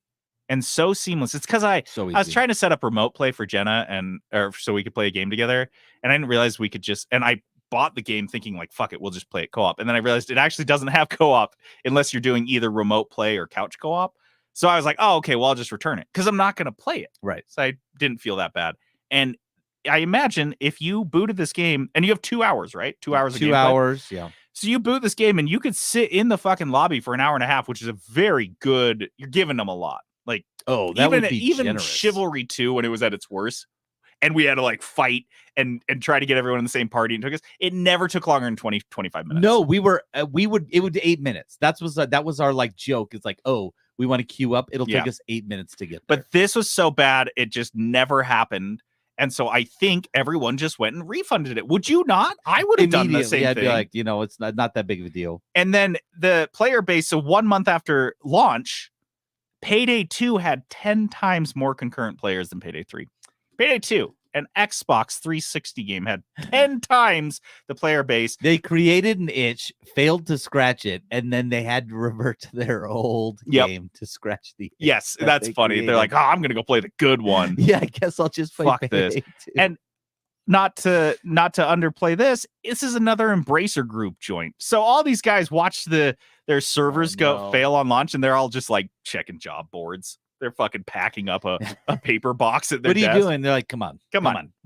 and so seamless. It's because I was trying to set up remote play for Jenna so we could play a game together. And I didn't realize we could and I bought the game thinking like, fuck it, we'll just play it co-op. And then I realized it actually doesn't have co-op unless you're doing either remote play or couch co-op. So I was like, oh, okay, well, I'll just return it because I'm not going to play it. Right. So I didn't feel that bad. And I imagine if you booted this game and you have 2 hours, right? 2 hours. 2 hours. Yeah. So you boot this game and you could sit in the fucking lobby for an hour and a half, which is a very good, you're giving them a lot. Like, oh, that would be even generous. Chivalry 2 when it was at its worst. And we had to like fight and try to get everyone in the same party. And it never took longer than 25 minutes. No, it would be 8 minutes. That was our like joke. It's like, oh, we want to queue up. It'll take us 8 minutes to get there. But this was so bad. It just never happened. And so I think everyone just went and refunded it. Would you not? I would have done the same thing. I'd be like, it's not that big of a deal. And then the player base, so 1 month after launch, Payday 2 had 10 times more concurrent players than Payday 3. Payday 2, an Xbox 360 game, had 10 times the player base. They created an itch, failed to scratch it, and then they had to revert to their old game to scratch the itch. Yes, that's funny. They're like, oh, I'm going to go play the good one. Yeah, I guess I'll just play Fuck this. 2. And not to underplay this is another Embracer Group joint. So all these guys watch their servers fail on launch, and they're all just like checking job boards. They're fucking packing up a paper box at their desk. What are you doing? They're like, come on. We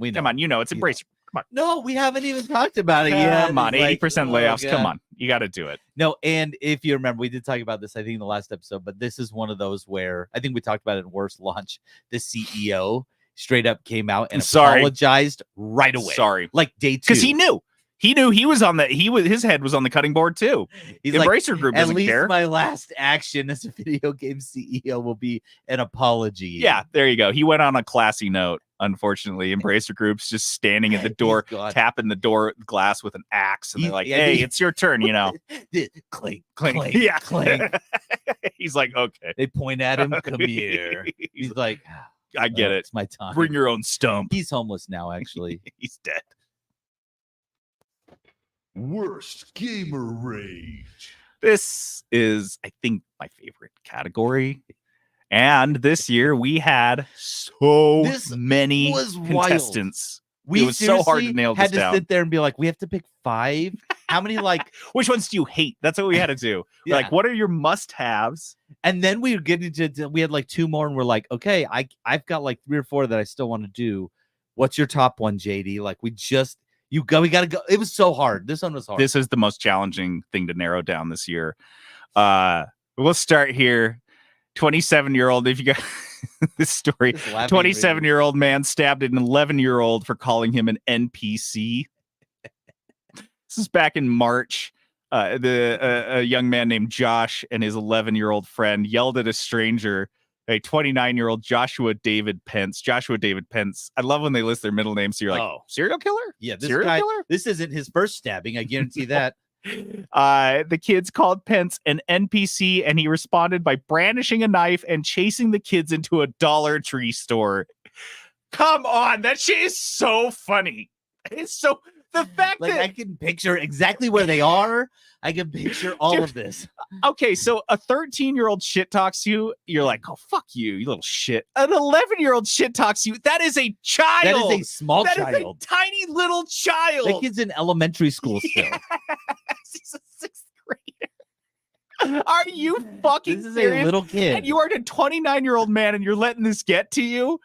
know. Come on, it's Embracer. Come on. No, we haven't even talked about it yet. Come on, 80% layoffs. God. Come on. You got to do it. No, and if you remember, we did talk about this, I think, in the last episode, but this is one of those where I think we talked about it in Worst Launch. The CEO straight up came out and apologized right away. Sorry. Like day 2. Because he knew he was on his head was on the cutting board too. He's Embracer like, Group doesn't at least care. My last action as a video game CEO will be an apology. Yeah, there you go. He went on a classy note. Unfortunately, Embracer Group's just standing at the door, tapping the door glass with an axe, and they're like, "Hey, it's your turn," Clink, clink, clink, yeah, clink. He's like, "Okay." They point at him. Come here. He's like, I get it. It's my time. Bring your own stump. He's homeless now, actually. He's dead. Worst gamer rage. This is, I think, my favorite category. And this year we had so many contestants. We it was so hard to nail this had to down. sit there and be like, we have to pick 5. How many, like, which ones do you hate? That's what we had to do. Yeah. Like, what are your must-haves? And then we were getting to, we had like 2 more, and we're like, okay, I've got like 3 or 4 that I still want to do. What's your top one, JD? Like, we got to go. It was so hard. This one was hard. This is the most challenging thing to narrow down this year. We'll start here. 27-year-old, if you got this story, 27-year-old man stabbed an 11-year-old for calling him an NPC. This is back in March. A young man named Josh and his 11-year-old friend yelled at a stranger, a 29-year-old Joshua David Pence. Joshua David Pence. I love when they list their middle names. So you're like, serial killer? Yeah, this serial guy, killer? This isn't his first stabbing. I guarantee that. The kids called Pence an NPC, and he responded by brandishing a knife and chasing the kids into a Dollar Tree store. Come on, that shit is so funny. It's so the fact like, that I can picture exactly where they are. I can picture all of this. Okay, so a 13-year-old shit talks you. You're like, oh, fuck you, you little shit. An 11-year-old shit talks you. That is a child. That is a small child. That is a tiny little child. That kid's in elementary school still. Yes, he's a 6th grader. Are you fucking This is serious? a little kid. And you are a 29-year-old man, and you're letting this get to you?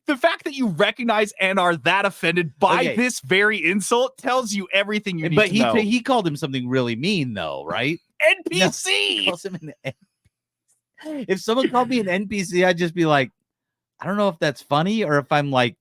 The fact that you recognize and are that offended by this very insult tells you everything you need to know. But he called him something really mean, though, right? NPC. No, he calls him an if someone called me an NPC, I'd just be like, I don't know if that's funny or if I'm like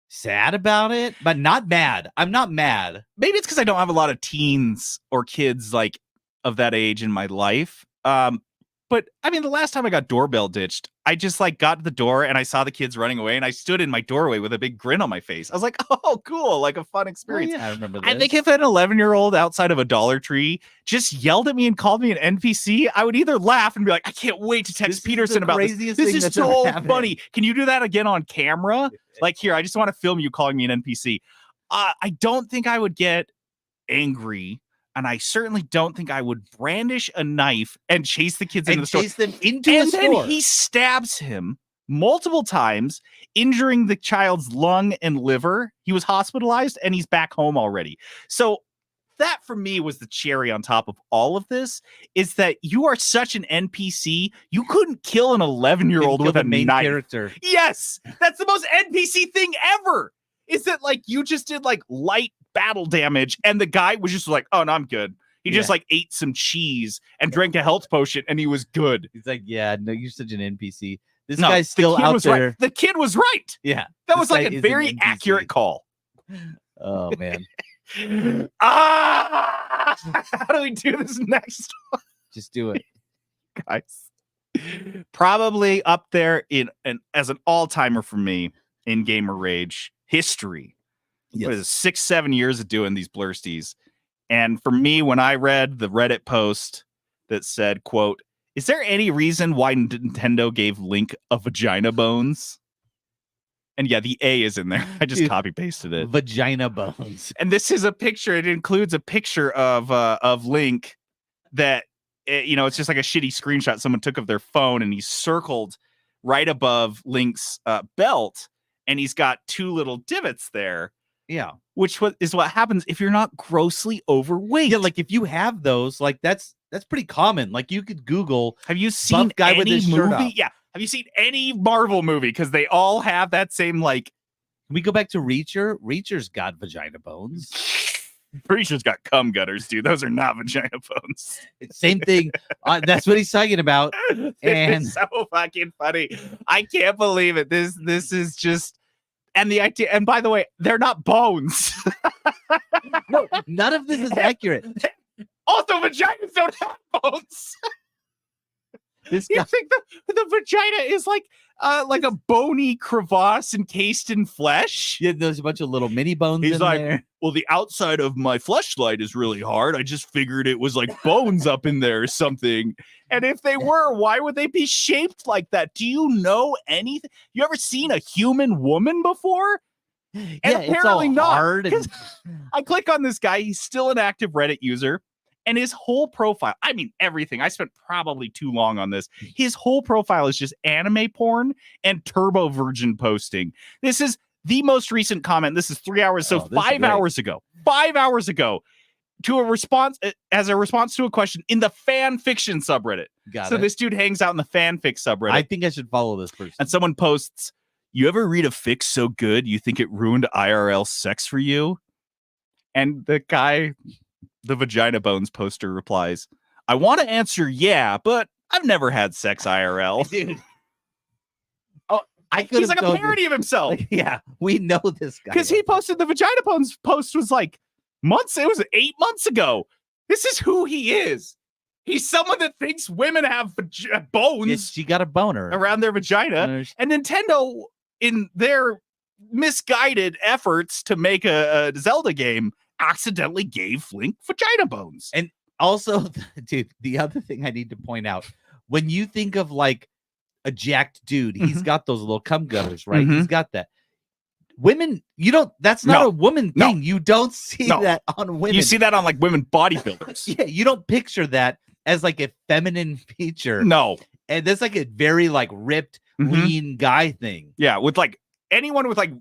sad about it, but not mad. I'm not mad. Maybe it's because I don't have a lot of teens or kids like of that age in my life. But I mean, the last time I got doorbell ditched, I just like got to the door and I saw the kids running away, and I stood in my doorway with a big grin on my face. I was like, oh, cool. Like a fun experience. Oh, yeah, I remember this. I think if an 11-year-old outside of a Dollar Tree just yelled at me and called me an NPC, I would either laugh and be like, I can't wait to text Peterson about this. This is so funny. Can you do that again on camera? Like, here, I just want to film you calling me an NPC. I don't think I would get angry. And I certainly don't think I would brandish a knife and chase the kids into the store. Chase them into a store. And then he stabs him multiple times, injuring the child's lung and liver. He was hospitalized, and he's back home already. So that, for me, was the cherry on top of all of this, is that you are such an NPC. You couldn't kill an 11-year-old with a main knife. Character. Yes, that's the most NPC thing ever. Is that like you just did like light battle damage, and the guy was just like, oh no, I'm good. He just like ate some cheese and drank a health potion, and he was good. He's like, yeah, no, you're such an NPC. This guy's still out there. Right. The kid was right. Yeah, that was like a very accurate call. Oh man. How do we do this next one? Just do it, guys. Probably up there as an all-timer for me in gamer rage history. Yes. What is it, 6-7 years of doing these Blursties. And for me, when I read the Reddit post that said, quote, Is there any reason why Nintendo gave Link a vagina bones? And yeah, the A is in there. I just copy pasted it. Vagina bones. And this is a picture. It includes a picture of Link that it's just like a shitty screenshot someone took of their phone, and he's circled right above Link's belt, and he's got 2 little divots there. Yeah, which is what happens if you're not grossly overweight. Yeah, like if you have those, like that's pretty common. Like you could Google. Have you seen buff guy any with his shirt movie? off. Yeah. Have you seen any Marvel movie? Because they all have that same like. Can we go back to Reacher? Reacher's got vagina bones. Reacher's got cum gutters, dude. Those are not vagina bones. Same thing. That's what he's talking about. And it's so fucking funny. I can't believe it. This is just. And the idea, and by the way, they're not bones. No, none of this is accurate. Also, vaginas don't have bones. This You guy, think the vagina is like a bony crevasse encased in flesh? yeah, there's a bunch of little mini bones He's in like, there. well, the outside of my fleshlight is really hard. I just figured it was like bones up in there or something. And if they were, why would they be shaped like that? Do you know anything? You ever seen a human woman before? And Yeah, it's all hard. And, I click on this guy. He's still an active Reddit user. And his whole profile, I mean, everything. I spent probably too long on this. His whole profile is just anime porn and turbo virgin posting. This is the most recent comment. This is 3 hours. So 5 hours ago, 5 hours ago, to a response as a response to a question in the fan fiction subreddit. Got it. This dude hangs out in the fanfic subreddit. I think I should follow this person. And someone posts, "You ever read a fic so good you think it ruined IRL sex for you?" And the guy, the vagina bones poster, replies, "I want to answer yeah, but I've never had sex IRL." Dude. He's like a parody of himself. Like, yeah, we know this guy. Because he posted the vagina bones post was like months. It was 8 months ago. This is who he is. He's someone that thinks women have bones Yeah, she got a boner around their vagina. And Nintendo, in their misguided efforts to make a Zelda game, accidentally gave Link vagina bones. And also, dude, the other thing I need to point out, when you think of like a jacked dude, he's got those little cum gutters, right? He's got that. Women, that's not a woman thing. You don't see that on women. You see that on like women bodybuilders. Yeah, you don't picture that as like a feminine feature. No. And that's like a very like ripped, lean guy thing. Yeah, with like anyone with like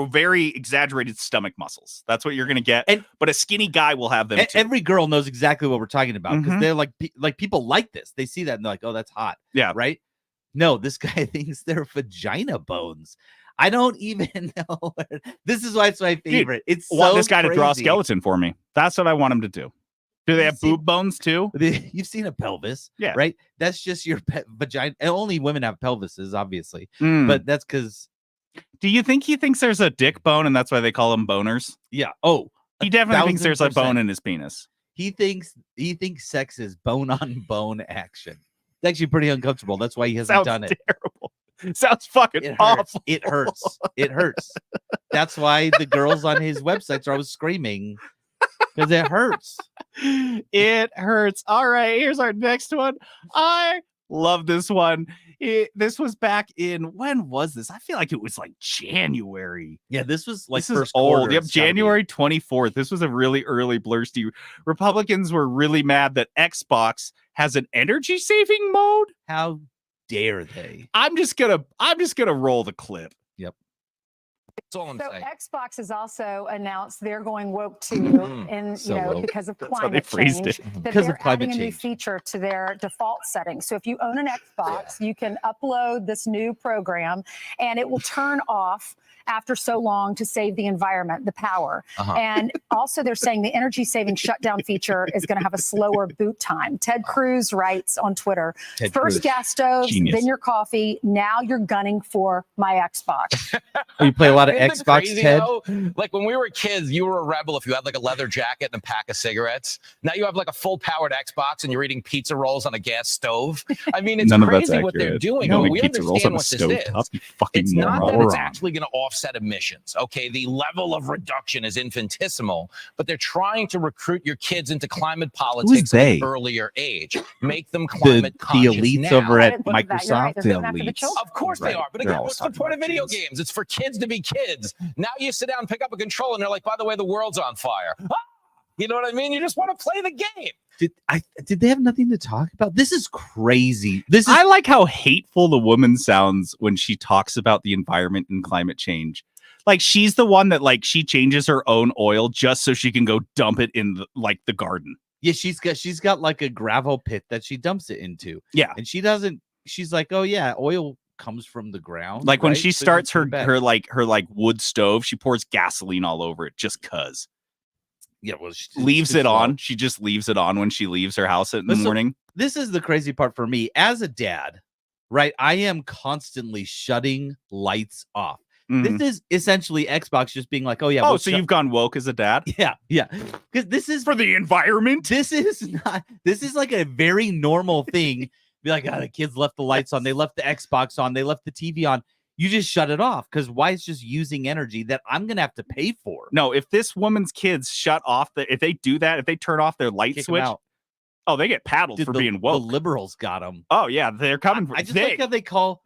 very exaggerated stomach muscles. That's what you're going to get. But a skinny guy will have them too. Every girl knows exactly what we're talking about because they're like people like this. They see that and they're like, oh, that's hot. Yeah. Right? No, this guy thinks they're vagina bones. I don't even know. This is why it's my favorite. Dude, it's so want this guy to draw a crazy. skeleton for me. That's what I want him to do. Do they have boob bones too? You've seen a pelvis, yeah, right? That's just your vagina. And only women have pelvises, obviously. Mm. But that's because. Do you think he thinks there's a dick bone and that's why they call them boners? Yeah. Oh, he definitely thinks there's a bone in his penis. He thinks sex is bone on bone action. It's actually pretty uncomfortable. That's why he hasn't done it. Terrible. Sounds fucking awful. It hurts. It hurts. That's why the girls on his websites are always screaming because it hurts. It hurts. All right, here's our next one. I love this one. This was back in, when was this? I feel like it was like January. Yeah, this was like this is first old. quarter. Yep, January 24th. This was a really early Blursty. Republicans were really mad that Xbox has an energy saving mode. How dare they? I'm just gonna roll the clip. Yep. That's all I'm saying. Xbox has also announced they're going woke too, because of climate change. Because of climate adding a new change. feature to their default settings. So if you own an Xbox, you can upload this new program, and it will turn off after so long to save the environment, the power. And also they're saying the energy saving shutdown feature is going to have a slower boot time. Ted Cruz writes on Twitter, first gas stoves, then your coffee. Now you're gunning for my Xbox. Oh, you play a lot of Isn't it Xbox, crazy, Ted? though? Like when we were kids, you were a rebel if you had like a leather jacket and a pack of cigarettes. Now you have like a full-powered Xbox and you're eating pizza rolls on a gas stove. I mean, it's None of that's crazy what they're accurate. doing. No, but we we pizza rolls understand on a what this stovetop, is. you fucking It's not that it's moron. actually going to offset emissions. Okay, the level of reduction is infinitesimal, but they're trying to recruit your kids into climate politics at they? an earlier age. Make them The climate conscious elites now. over I at didn't think of that. You're right. Microsoft. They're The going after the elites. children. Of course Right. they are. But They're again, always what's the talking point of about video kids. games? It's for kids to be kids. Now you sit down, pick up a controller, and they're like, by the way, the world's on fire. Ah! You know what I mean? You just want to play the game. Did they have nothing to talk about? This is crazy. This is I like how hateful the woman sounds when she talks about the environment and climate change. Like she's the one that like she changes her own oil just so she can go dump it in the garden. yeah. She's got like a gravel pit that she dumps it into. Yeah. And she doesn't. She's like, oh yeah, oil comes from the ground. Like when right? she So starts just put her it back. her wood stove, she pours gasoline all over it just cuz. Yeah, well, she Leaves too it slow. on. She just leaves it on when she leaves her house in the Listen, morning. This is the crazy part for me as a dad, right? I am constantly shutting lights off. Mhm. This is essentially Xbox just being like, oh yeah, Oh, we'll so shut- you've gone woke as a dad? yeah, because this is For the environment? this is like a very normal thing. Be like, the kids left the lights on, they left the Xbox on, they left the TV on. You just shut it off because why it's just using energy that I'm gonna have to pay for. No, if this woman's kids shut off if they do that, if they turn off their light Kick 'em switch, out. oh, they get paddled Dude, for the, being the woke. liberals got them. Oh yeah, they're coming for I just like how they call.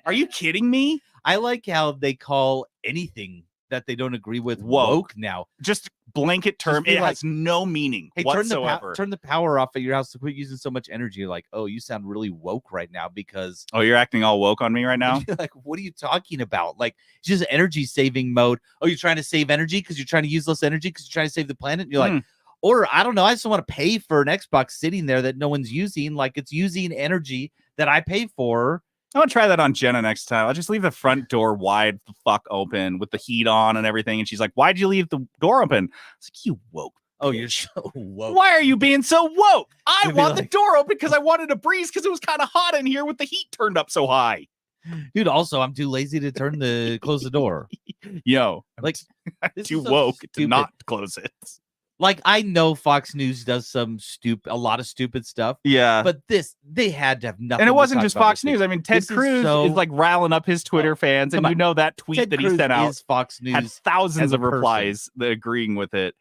Are you kidding me? I like how they call anything that they don't agree with Woke. woke now. Just blanket term. be It like, has no meaning Hey, whatsoever. turn the power off at your house to quit using so much energy. You're like, oh, you sound really woke right now because Oh, you're acting all woke on me right now? you're like, what are you talking about? Like, it's just energy saving mode. Oh, you're trying to save energy because you're trying to use less energy because you're trying to save the planet. And you're like, or I don't know, I just want to pay for an Xbox sitting there that no one's using. Like it's using energy that I pay for. I'm gonna try that on Jenna next time. I'll just leave the front door wide the fuck open with the heat on and everything. And she's like, why'd you leave the door open? It's like, you woke. Oh, you're so woke. Why are you being so woke? I You'd be want the like- door open because I wanted a breeze because it was kind of hot in here with the heat turned up so high. Dude, also, I'm too lazy to close the door. Yo, Like, I'm this too is so woke to stupid. not close it. Like, I know Fox News does a lot of stupid stuff, Yeah. but they had to have nothing. And it to wasn't talk just about Fox this News. thing. I mean, Ted This is Cruz so- is like riling up his Twitter fans, and come you on. know that tweet Ted that he Cruz sent out is Fox News. had thousands as a of person. replies that agreeing with it.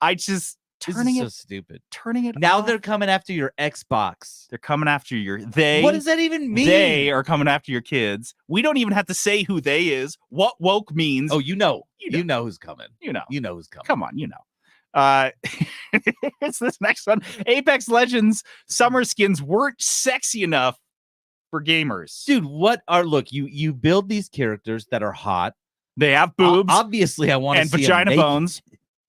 I just This turning is so it stupid. turning it Now off. they're coming after your Xbox. They're coming after your they. What does that even mean? They are coming after your kids. We don't even have to say who they is. What woke means. Oh, you know You know. who's coming. you know. You know who's coming. Come on, you know. It's this next one. Apex Legends summer skins weren't sexy enough for gamers. Dude, look, you build these characters that are hot. They have boobs Obviously, I want to and see 'em vagina naked. bones.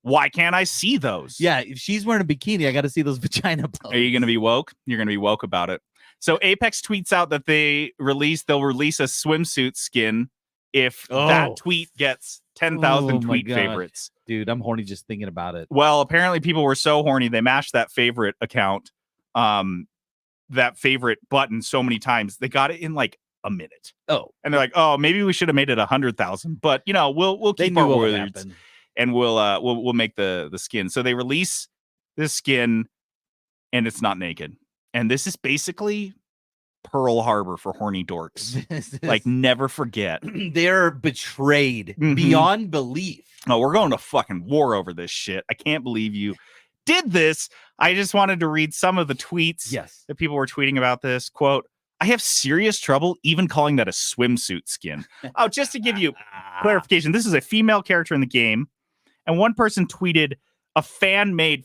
Why can't I see those? Yeah, if she's wearing a bikini, I got to see those vagina bones. Are you going to be woke? You're going to be woke about it. So Apex tweets out that they'll release a swimsuit skin if that tweet gets 10,000 Oh my tweet God. favorites. Dude, I'm horny just thinking about it. Well, apparently people were so horny they mashed that favorite account, that favorite button so many times they got it in like a minute. Oh, And they're like, "Oh, maybe we should have made it 100,000." But you know, we'll they keep knew our what would words happen. and we'll make the skin. So they release this skin, and it's not naked. And this is basically Pearl Harbor for horny dorks. Like, never forget. They're betrayed Mhm. beyond belief. Oh, we're going to fucking war over this shit. I can't believe you did this. I just wanted to read some of the tweets Yes. that people were tweeting about this. Quote, I have serious trouble even calling that a swimsuit skin. Oh, just to give you clarification, this is a female character in the game. And one person tweeted a fan-made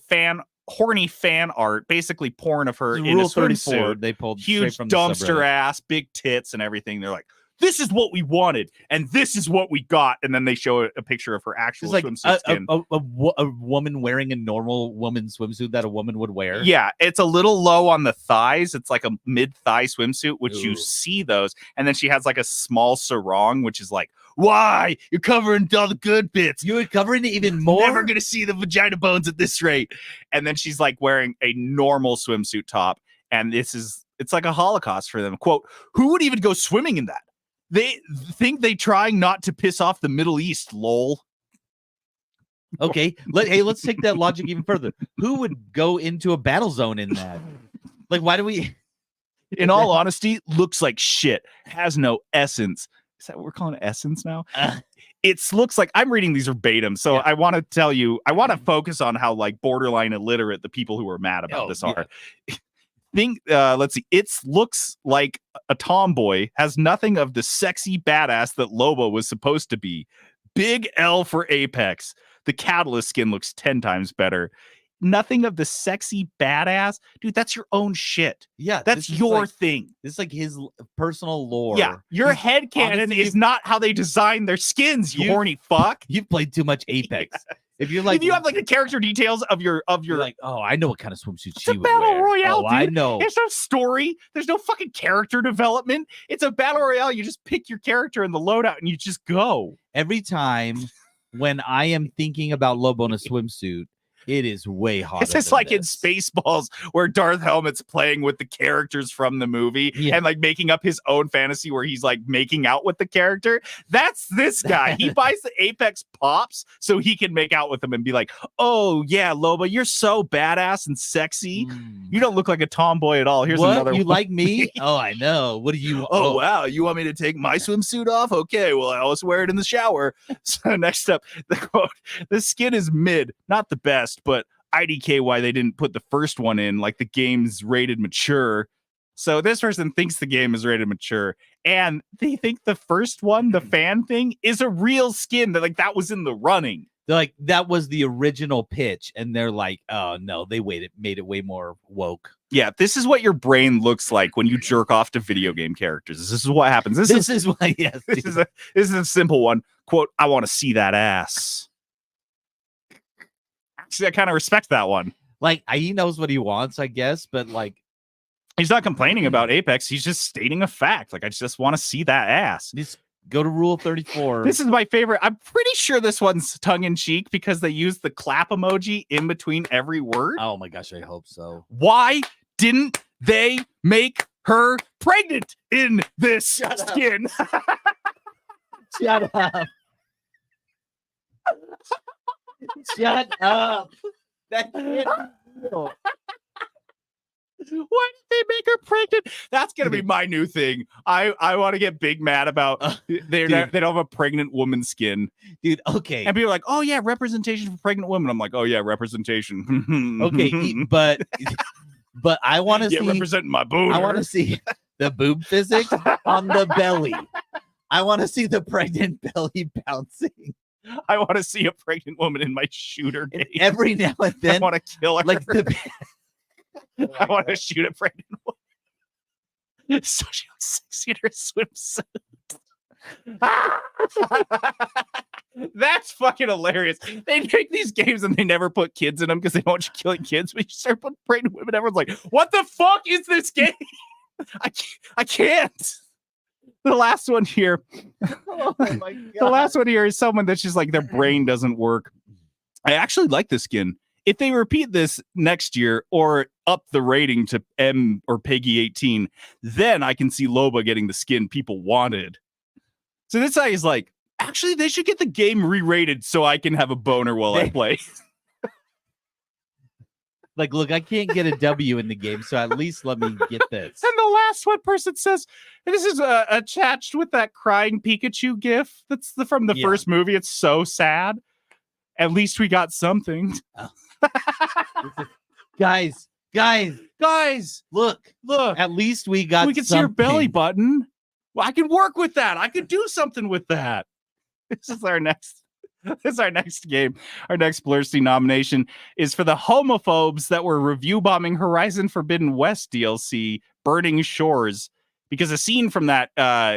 horny fan art, basically porn of her in a Rule 34, swimsuit. they pulled Huge straight from the dumpster subreddit. ass, big tits and everything. They're like, this is what we wanted, and this is what we got. And then they show a picture of her actual It's like swimsuit skin. a woman wearing a normal woman's swimsuit that a woman would wear. Yeah, it's a little low on the thighs. It's like a mid-thigh swimsuit, which you Ooh. see those. And then she has like a small sarong, which is like, why? You're covering all the good bits. You're covering it even more. Never gonna see the vagina bones at this rate. And then she's like wearing a normal swimsuit top. And it's like a Holocaust for them. Quote, who would even go swimming in that? They think they trying not to piss off the Middle East, lol. Okay, let's take that logic even further. Who would go into a battle zone in that? Like, why do we? In all honesty, looks like shit. Has no essence. Is that what we're calling it, essence now? It looks like I'm reading these verbatim. So I want to tell you, I want to focus on how like borderline illiterate the people who are mad about this are. Let's see. It looks like a tomboy, has nothing of the sexy badass that Loba was supposed to be. Big L for Apex. The Catalyst skin looks 10 times better. Nothing of the sexy badass. Dude, that's your own shit. Yeah. That's your thing. This is like his personal lore. Yeah. Your headcanon is not how they design their skins, you horny fuck. You've played too much Apex. If you have like the character details of your like, oh, I know what kind of swimsuit she would wear. It's a battle royale, dude. I know. There's no story. There's no fucking character development. It's a battle royale. You just pick your character in the loadout and you just go. Every time when I am thinking about Lobo in a swimsuit, it is way harder. It's just like in Spaceballs where Darth Helmet's playing with the characters from the movie and like making up his own fantasy where he's like making out with the character. That's this guy. He buys the Apex pops so he can make out with them and be like, oh yeah, Loba, you're so badass and sexy. You don't look like a tomboy at all. Here's another You one. like me? Oh, I know. What do you? Oh, wow. You want me to take my swimsuit off? Okay, well, I always wear it in the shower. So next up, the quote, the skin is mid, not the best, but IDK why they didn't put the first one in, like the game's rated mature. So this person thinks the game is rated mature, and they think the first one, the fan thing, is a real skin that was in the running. They're like, that was the original pitch, and they're like, oh no, they made it way more woke. Yeah, this is what your brain looks like when you jerk off to video game characters. This is what happens. This is why. Yes, this is a simple one. Quote, I want to see that ass. Actually, I kind of respect that one. Like, he knows what he wants, I guess, but like, he's not complaining about Apex. He's just stating a fact. Like, I just want to see that ass. Just go to Rule 34. This is my favorite. I'm pretty sure this one's tongue-in-cheek because they use the clap emoji in between every word. Oh my gosh, I hope so. Why didn't they make her pregnant in this skin? Shut up. Shut up. That can't be real. Why did they make her pregnant? That's gonna be my new thing. I want to get big mad about they don't have a pregnant woman skin, dude. Okay, and people are like, oh yeah, representation for pregnant women. I'm like, oh yeah, representation. Okay, but I want to see representing my boob. I want to see the boob physics on the belly. I want to see the pregnant belly bouncing. I want to see a pregnant woman in my shooter game. Every now and then, I want to kill her. Like I want to shoot a pregnant woman. So she looks sexy in her swimsuit. That's fucking hilarious. They make these games and they never put kids in them because they don't want you killing kids. But you start putting pregnant women, everyone's like, what the fuck is this game? I can't. The last one here. Oh my God. The last one here is someone that's just like their brain doesn't work. I actually like this skin. If they repeat this next year or up the rating to M or Peggy 18, then I can see Loba getting the skin people wanted. So this guy is like, actually, they should get the game re-rated so I can have a boner while I play. Like, look, I can't get a W in the game, so at least let me get this. And the last one person says, this is attached with that crying Pikachu gif. That's from the first movie. It's so sad. At least we got something. Oh. Guys, look. At least we got. We can something. see your belly button. Well, I can work with that. I could do something with that. This is our next game. Our next Blursty nomination is for the homophobes that were review bombing Horizon Forbidden West DLC, Burning Shores. Because a scene from that,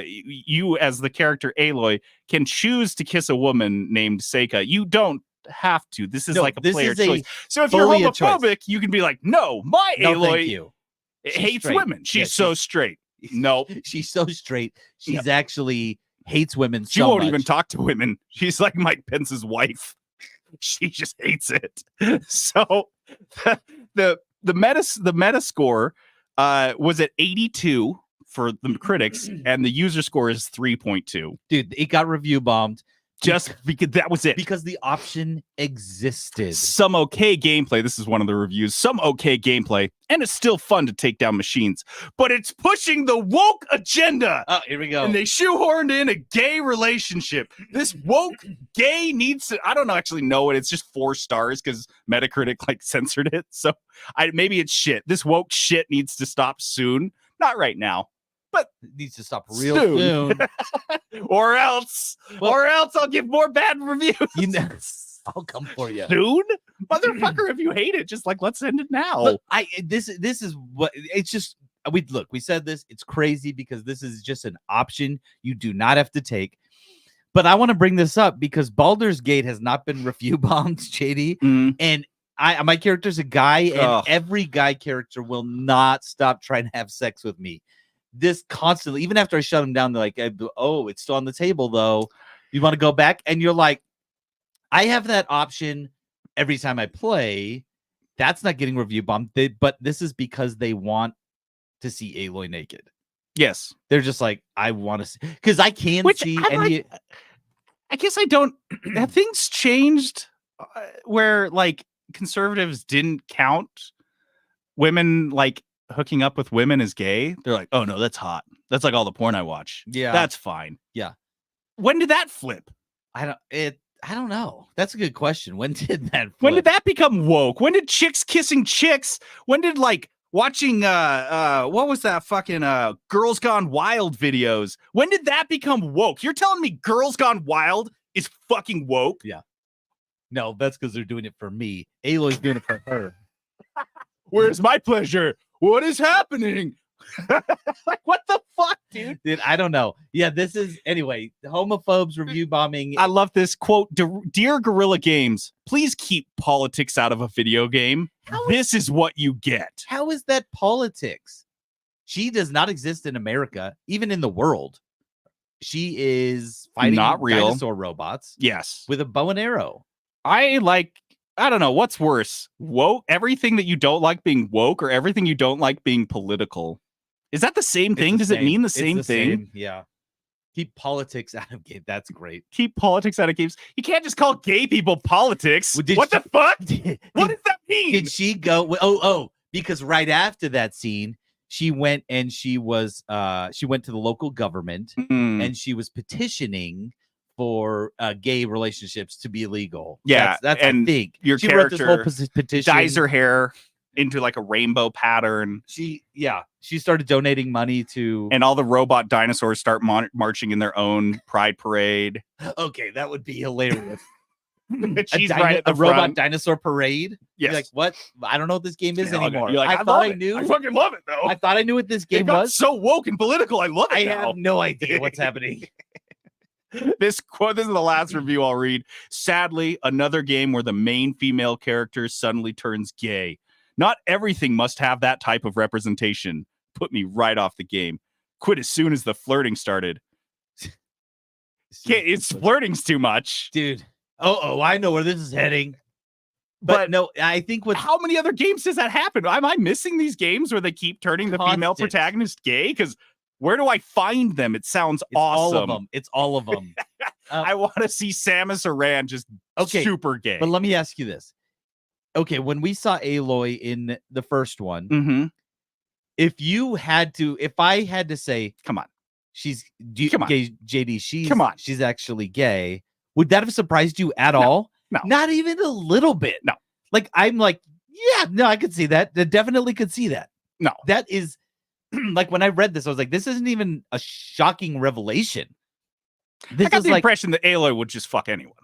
you as the character Aloy can choose to kiss a woman named Seika. You don't have to. This is like a player choice. So if you're homophobic, you can be like, no, my Aloy hates straight. Women. She's so straight. No, she's so straight. She's actually hates women. She won't even talk to women. She's like Mike Pence's wife. She just hates it. So the meta score was at 82 for the critics, and the user score is 3.2. Dude, it got review bombed Just because that was it. because the option existed. Some okay gameplay. This is one of the reviews. Some okay gameplay, and it's still fun to take down machines, but it's pushing the woke agenda. Oh, here we go. And they shoehorned in a gay relationship. This woke gay needs to, I don't actually know it. It's just 4 stars because Metacritic like censored it. So maybe it's shit. This woke shit needs to stop soon. Not right now. But it needs to stop real soon. or else I'll give more bad reviews. You know, I'll come for you soon, motherfucker. If you hate it, just like let's end it now. Look, this is what it's just. We said this. It's crazy because this is just an option you do not have to take. But I want to bring this up because Baldur's Gate has not been review bombed, JD, and my character's a guy, and every guy character will not stop trying to have sex with me. This constantly, even after I shut him down, they're like, "Oh, it's still on the table, though. You want to go back?" And you're like, "I have that option every time I play. That's not getting review bombed." But this is because they want to see Aloy naked. Yes, they're just like, "I want to see," because I can see. I guess I don't. Have things changed where like conservatives didn't count women like hooking up with women as gay? They're like, oh no, that's hot. That's like all the porn I watch. Yeah, that's fine. Yeah. When did that flip? I don't know. That's a good question. When did that flip? When did that become woke? When did chicks kissing chicks? When did like watching what was that fucking Girls Gone Wild videos? When did that become woke? You're telling me Girls Gone Wild is fucking woke? Yeah. No, that's because they're doing it for me. Aloy's doing it for her. Where's my pleasure? What is happening? Like, what the fuck, dude? Dude, I don't know. Yeah, this is anyway. Homophobes review bombing. I love this quote. Dear Guerrilla Games, please keep politics out of a video game. This is what you get. How is that politics? She does not exist in America, even in the world. She is fighting not real dinosaur robots. Yes, with a bow and arrow. I don't know what's worse, woke, everything that you don't like being woke, or everything you don't like being political. Is that the same thing? Does it mean the same thing? Yeah. Keep politics out of games. That's great. Keep politics out of games. You can't just call gay people politics. What the fuck? What does that mean? Did she go? Oh, because right after that scene, she went and she went to the local government and she was petitioning for gay relationships to be illegal. Yeah, that's and I think your she character wrote this whole petition. Dyes her hair into like a rainbow pattern. She started donating money to, and all the robot dinosaurs start marching in their own pride parade. Okay, that would be hilarious. She's right at the robot front. dinosaur parade. Yes. You're like, what? I don't know what this game is anymore. You're like, I thought I knew. I fucking love it though. I thought I knew what this game was. So woke and political. I love it. I now. have no idea what's happening. This quote, this is the last review I'll read. Sadly, another game where the main female character suddenly turns gay. Not everything must have that type of representation. Put me right off the game. Quit as soon as the flirting started. It's flirting's too much. Dude. Oh, I know where this is heading. But no, I think how many other games does that happen? Am I missing these games where they keep turning the female protagonist gay? Because where do I find them? It sounds awesome. All of them. It's all of them. I want to see Samus Aran just super gay. But let me ask you this. Okay, when we saw Aloy in the first one, if I had to say, come on, she's gay, JD, she's actually gay, would that have surprised you at all? No. Not even a little bit. No. Like, I'm like, yeah, no, I could see that. I definitely could see that. No. That is, like, when I read this, I was like, this isn't even a shocking revelation. I got the impression that Aloy would just fuck anyone.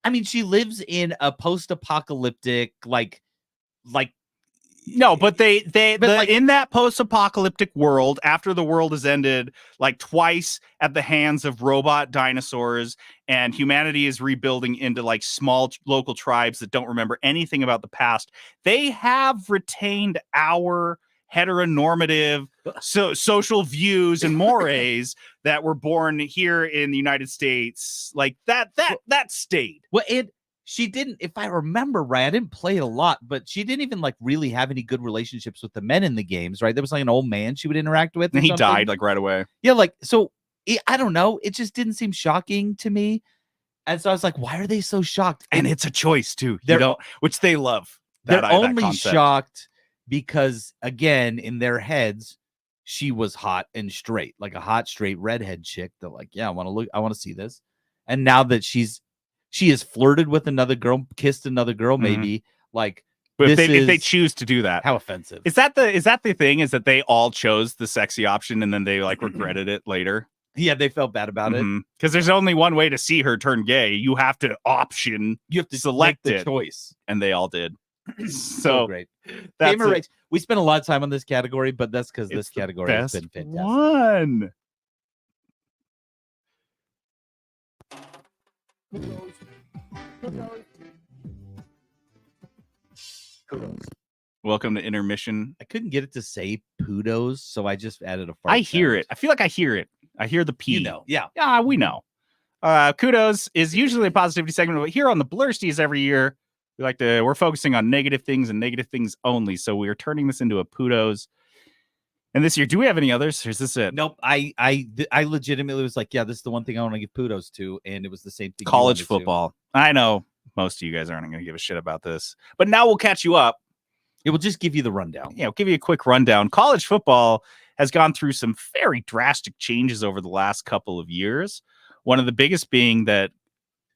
I mean, she lives in a post-apocalyptic, no, but in that post-apocalyptic world, after the world has ended, like twice at the hands of robot dinosaurs, and humanity is rebuilding into like small local tribes that don't remember anything about the past, they have retained our heteronormative social views and mores that were born here in the United States. Like that stayed. Well, she didn't, if I remember right, I didn't play it a lot, but she didn't even like really have any good relationships with the men in the games, right? There was like an old man she would interact with. And he something. died like right away. Yeah, like, so I don't know. It just didn't seem shocking to me. And so I was like, why are they so shocked? And it's a choice too, which they love. They're only shocked because, again, in their heads, she was hot and straight, like a hot, straight redhead chick. They're like, yeah, I want to see this. And now that she has flirted with another girl, kissed another girl, maybe, like, but if they choose to do that, how offensive. Is that the thing? Is that they all chose the sexy option and then they like regretted it later? Yeah, they felt bad about it. Because there's only one way to see her turn gay. You have to select the choice. And they all did. So great. Gamer Rage. We spent a lot of time on this category, but that's because this category has been fantastic. One. Welcome to intermission. I couldn't get it to say poodles, so I just added a fart. I hear it. I feel like I hear it. I hear the P. You know. Yeah. Yeah, we know. Kudos is usually a positivity segment, but here on the Blursties every year, we're focusing on negative things and negative things only. So we are turning this into a kudos. And this year, do we have any others? Or is this it? Nope. I legitimately was like, yeah, this is the one thing I want to give kudos to, and it was the same thing. College football. I know most of you guys aren't going to give a shit about this, but now we'll catch you up. It will just give you the rundown. Yeah, we'll give you a quick rundown. College football has gone through some very drastic changes over the last couple of years. One of the biggest being that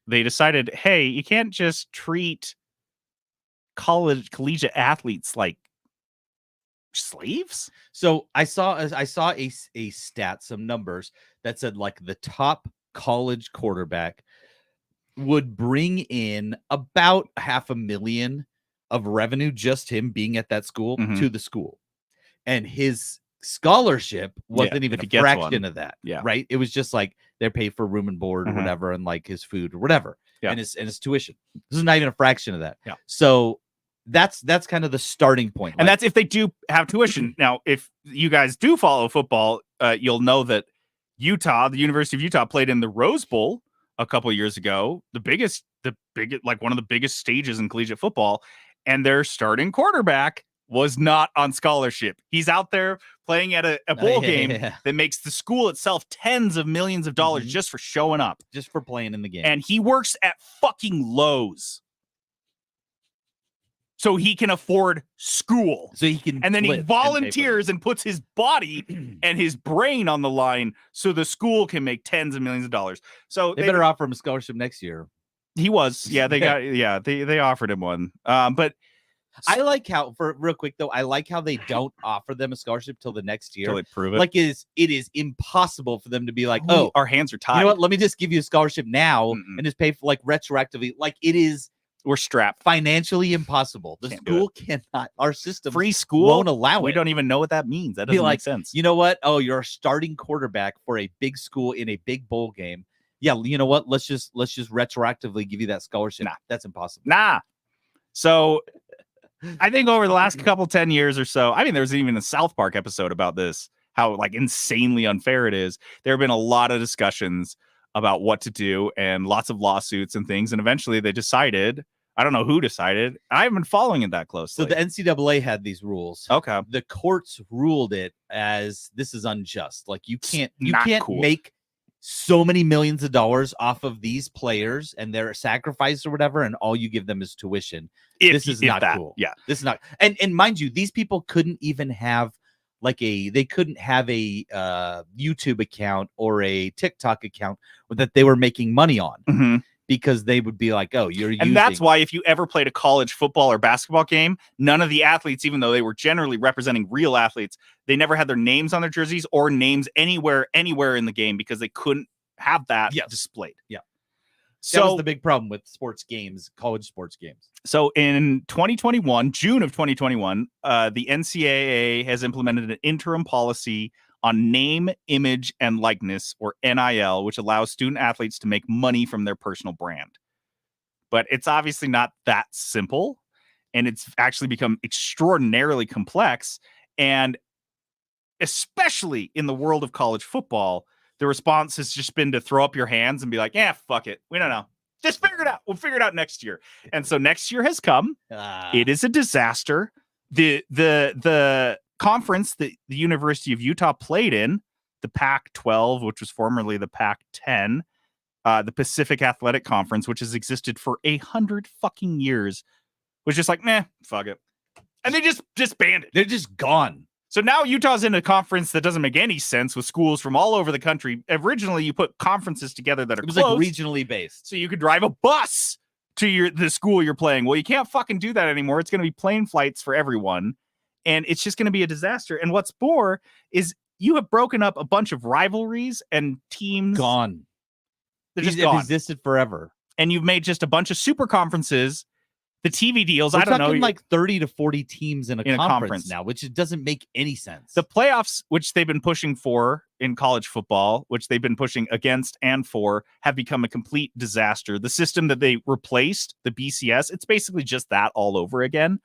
they decided, hey, you can't just treat collegiate athletes like slaves. So I saw a stat, some numbers that said like the top college quarterback would bring in about $500,000 of revenue, just him being at that school, to the school. And his scholarship wasn't even a fraction of that. Yeah. Right. It was just like they're paid for room and board or whatever, and like his food or whatever. Yeah. And his tuition. This is not even a fraction of that. Yeah. So that's kind of the starting point. And that's if they do have tuition. Now, if you guys do follow football, you'll know that the University of Utah played in the Rose Bowl a couple of years ago, the biggest, like one of the biggest stages in collegiate football. And their starting quarterback was not on scholarship. He's out there playing at a bowl game that makes the school itself tens of millions of dollars just for showing up. Just for playing in the game. And he works at fucking Lowe's. So he can afford school. So he can, and then he volunteers and puts his body and his brain on the line so the school can make tens of millions of dollars. So they better offer him a scholarship next year. He was, they offered him one. But I like how, for real quick though, I like how they don't offer them a scholarship till the next year. Till they prove it. Like it is impossible for them to be like, our hands are tied. You know what? Let me just give you a scholarship now and just pay for like retroactively. Like it is. We're strapped. Financially impossible. The school cannot. Our system free school won't allow it. We don't even know what that means. That doesn't make sense. You know what? Oh, you're a starting quarterback for a big school in a big bowl game. Yeah, you know what? Let's just retroactively give you that scholarship. Nah, that's impossible. Nah. So I think over the last couple 10 years or so, I mean, there was even a South Park episode about this, how like insanely unfair it is. There have been a lot of discussions about what to do and lots of lawsuits and things. And eventually they decided, I don't know who decided. I haven't been following it that closely. So the NCAA had these rules. Okay. The courts ruled it as this is unjust. Like you can't make so many millions of dollars off of these players and their sacrifice or whatever, and all you give them is tuition. This is not cool. Yeah. This is not. And mind you, these people couldn't even have they couldn't have a YouTube account or a TikTok account that they were making money on because they would be like, oh, you're using. And that's why if you ever played a college football or basketball game, none of the athletes, even though they were generally representing real athletes, they never had their names on their jerseys or names anywhere in the game because they couldn't have that displayed. Yeah. So that was the big problem with sports games, college sports games. So in 2021, June of 2021, the NCAA has implemented an interim policy on name, image, and likeness, or NIL, which allows student athletes to make money from their personal brand. But it's obviously not that simple, and it's actually become extraordinarily complex. And especially in the world of college football, the response has just been to throw up your hands and be like, yeah, fuck it. We don't know. Just figure it out. We'll figure it out next year. And so next year has come. It is a disaster. The conference that the University of Utah played in, the Pac-12, which was formerly the Pac-10, the Pacific Athletic Conference, which has existed for 100 fucking years, was just like, meh, fuck it. And they just disbanded. They're just gone. So now Utah's in a conference that doesn't make any sense with schools from all over the country. Originally, you put conferences together that are It was close, like regionally based. so you could drive a bus to the school you're playing. Well, you can't fucking do that anymore. It's going to be plane flights for everyone, and it's just going to be a disaster. And what's more is you have broken up a bunch of rivalries and teams. Gone. They're just They've gone. existed forever. And you've made just a bunch of super conferences. The TV deals, We're I don't know, talking like 30 to 40 teams in a conference now, which it doesn't make any sense. the playoffs, which they've been pushing for in college football, which they've been pushing against and for, have become a complete disaster. The system that they replaced, the BCS, it's basically just that all over again.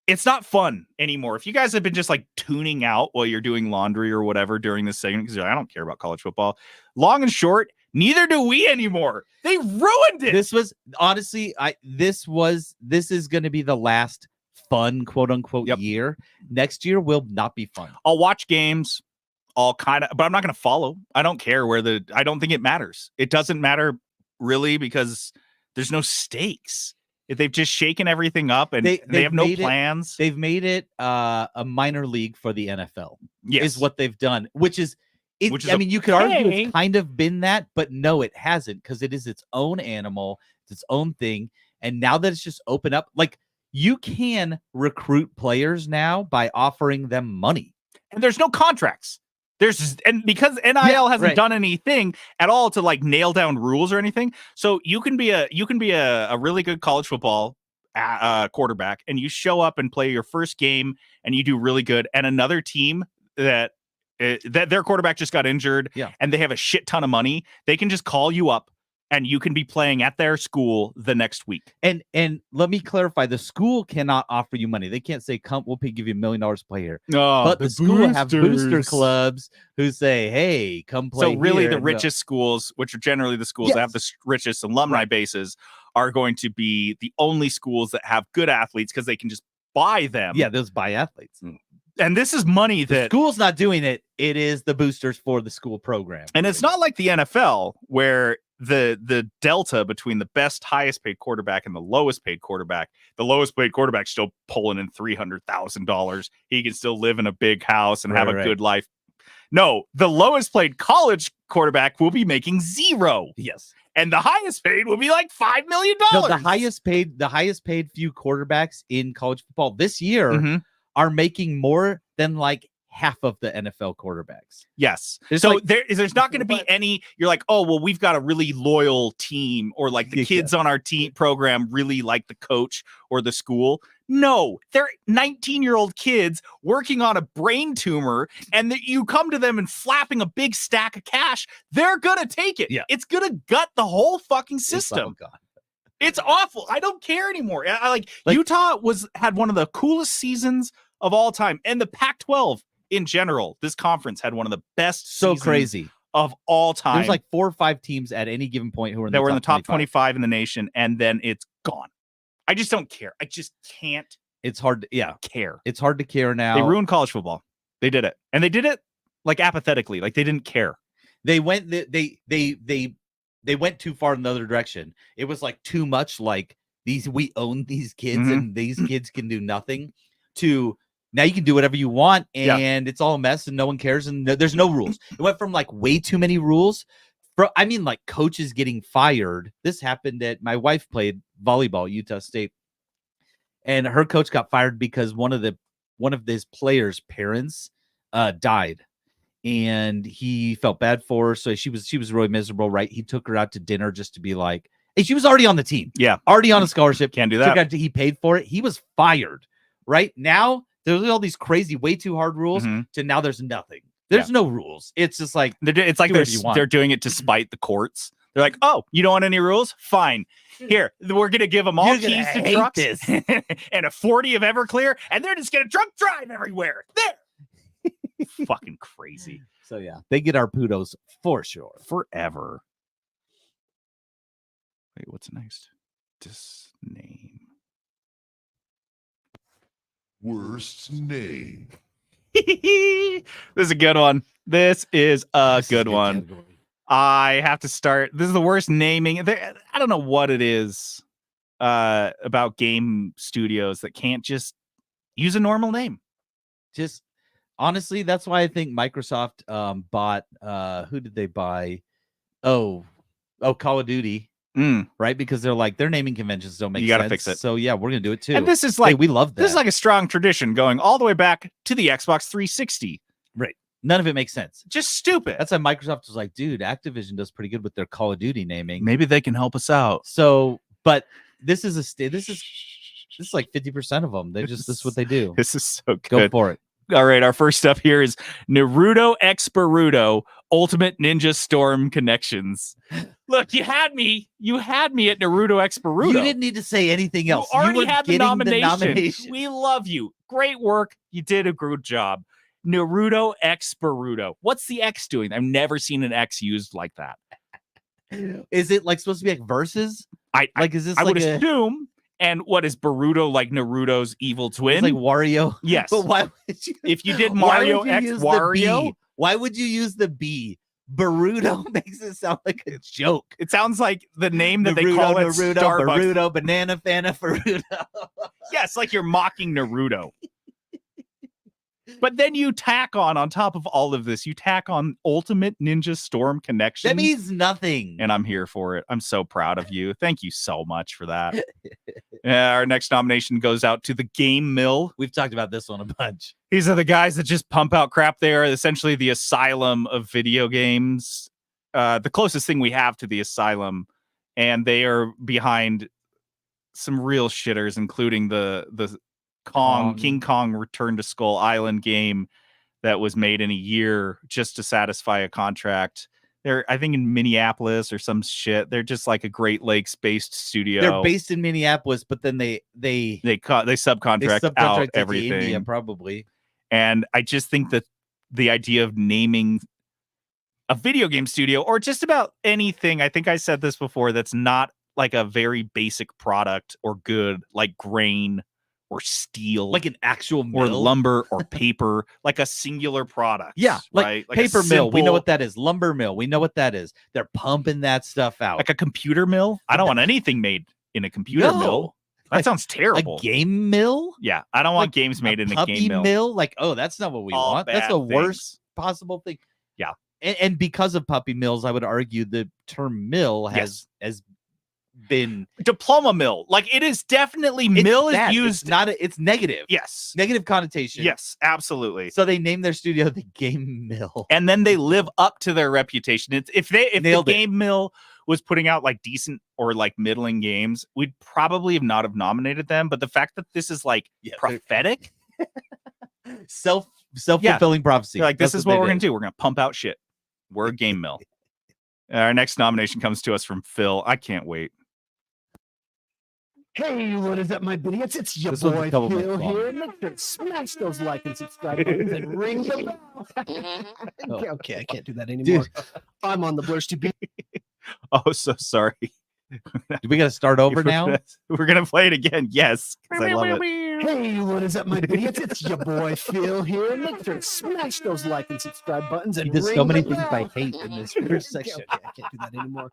It's not fun anymore. If you guys have been just like tuning out while you're doing laundry or whatever during this segment, because I don't care about college football, long and short, neither do we anymore. They ruined it. This was honestly, this is going to be the last fun, quote unquote, year. Next year will not be fun. I'll watch games, but I'm not going to follow. I don't care I don't think it matters. It doesn't matter really because there's no stakes. They've just shaken everything up and they have no plans. They've made it a minor league for the NFL. Yes. Is what they've done, which is I mean, you could argue it's kind of been that, but no, it hasn't, because it is its own animal, it's its own thing. And now that it's just open up, like you can recruit players now by offering them money. And there's no contracts. And because NIL hasn't done anything at all to like nail down rules or anything. So you can be a really good college football quarterback, and you show up and play your first game and you do really good. And another team that their quarterback just got injured and they have a shit ton of money, they can just call you up and you can be playing at their school the next week. And let me clarify, the school cannot offer you money. They can't say, come, we'll give you $1 million to play here. No, but the school have booster clubs who say, hey, come play. So really here. the richest schools, which are generally the schools that have the richest alumni bases, are going to be the only schools that have good athletes because they can just buy them. Yeah, those buy athletes. And this is money the that school's not doing it. It is the boosters for the school program. And it's not like the NFL where the delta between the best highest paid quarterback and the lowest paid quarterback still pulling in $300,000. He can still live in a big house and have a good life. No, the lowest paid college quarterback will be making $0. Yes. And the highest paid will be like $5 million. No, the highest paid few quarterbacks in college football this year are making more than like half of the NFL quarterbacks. Yes. There's not going to be any, you're like, oh, well, we've got a really loyal team, or like the kids on our team program really like the coach or the school. No, they're 19-year-old kids working on a brain tumor, and that you come to them and flapping a big stack of cash, they're going to take it. Yeah. It's going to gut the whole fucking system. It's awful. I don't care anymore. I Utah had one of the coolest seasons of all time, and the Pac-12 in general, this conference had one of the best seasons crazy of all time. There's like 4 or 5 teams at any given point who were in the top 25 in the nation, and then it's gone. I just don't care. I just can't. It's hard to care. It's hard to care now. They ruined college football. They did it, and they did it like apathetically, like they didn't care. They went too far in the other direction. It was like too much. Like we own these kids, and these kids can do nothing. To now you can do whatever you want, and it's all a mess, and no one cares, and there's no rules. It went from like way too many rules. Like coaches getting fired. This happened at my wife played volleyball at Utah State, and her coach got fired because one of his players' parents died, and he felt bad for her. So she was really miserable. Right? He took her out to dinner just to be like, hey, she was already on the team. Yeah, already on a scholarship. Can't do that. He paid for it. He was fired. Right now, there's all these crazy, way too hard rules. To now, there's nothing. There's no rules. It's just like they're doing it to spite the courts. They're like, oh, you don't want any rules? Fine. Here, we're gonna give them all keys to trucks and a 40 of Everclear, and they're just gonna drunk drive everywhere. There, fucking crazy. So yeah, they get our kudos for sure, forever. Wait, what's next? This name. Worst name. This is a good one. This is a good one. I have to start. This is the worst naming. I don't know what it is about game studios that can't just use a normal name. Just honestly, that's why I think Microsoft bought who did they buy? Oh, Call of Duty. Right, because they're like their naming conventions don't make sense. You gotta fix it. So yeah, we're gonna do it too. And this is like we love that. This is like a strong tradition going all the way back to the Xbox 360. Right. None of it makes sense. Just stupid. That's why Microsoft was like, dude, Activision does pretty good with their Call of Duty naming. Maybe they can help us out. So, but this is like 50% of them. This is what they do. This is so good. Go for it. All right, our first up here is Naruto X Boruto Ultimate Ninja Storm Connections. Look, you had me at Naruto X Boruto. You didn't need to say anything else. You already had the nomination. nomination. We love you. Great work. You did a good job. Naruto X Boruto. What's the X doing? I've never seen an X used like that. Is it like supposed to be like verses? Is this I like would assume. And what is Boruto like Naruto's evil twin? It's like Wario. Yes. But why would you? If you did Mario X Wario, why would you use the B? Boruto makes it sound like a joke. It sounds like the name that Naruto, they call it Naruto, Starbucks. Boruto, Banana Fana, Boruto. Yes, like you're mocking Naruto. But then you tack on top of all of this, you tack on Ultimate Ninja Storm Connection. That means nothing. And I'm here for it. I'm so proud of you. Thank you so much for that. Our next nomination goes out to the Game Mill. We've talked about this one a bunch. These are the guys that just pump out crap. They are essentially the asylum of video games. The closest thing we have to the asylum. And they are behind some real shitters, including the King Kong Return to Skull Island game that was made in a year just to satisfy a contract. They're, I think, in Minneapolis or some shit. They're just like a Great Lakes based studio. They're based in Minneapolis, but then they subcontract out everything. To India, probably. And I just think that the idea of naming a video game studio or just about anything, I think I said this before, that's not like a very basic product or good, like grain or steel, like an actual mill, or lumber or paper, like a singular product. Yeah, right? Like paper mill. We know what that is. Lumber mill. We know what that is. They're pumping that stuff out. Like a computer mill. I don't want anything made in a computer mill. That sounds terrible. A game mill? Yeah, I don't want games made in a game mill. Like, oh, that's not what we want. That's the worst possible thing. Yeah, and because of puppy mills, I would argue the term mill has been diploma mill. Like it is definitely mill is used. It's negative. Yes, negative connotation. Yes, absolutely. So they named their studio the Game Mill, and then they live up to their reputation. It's if the Game Mill was putting out like decent or like middling games, we'd probably not have nominated them. But the fact that this is like prophetic, self-fulfilling prophecy. Like this is what we're gonna do. We're gonna pump out shit. We're a Game Mill. Our next nomination comes to us from Phil. I can't wait. Hey, what is up, my idiots? It's your boy Phil here. Make sure to smash those like and subscribe buttons and ring the bell. Okay, I can't do that anymore. Dude. I'm on the Blursties beat. Oh, so sorry. Do we got to start over now? We're gonna play it again. Yes, I love it. Hey, what is up, my idiots? It's your boy Phil here. Make sure to smash those like and subscribe buttons and ring so many things I hate in this first section. Okay, I can't do that anymore.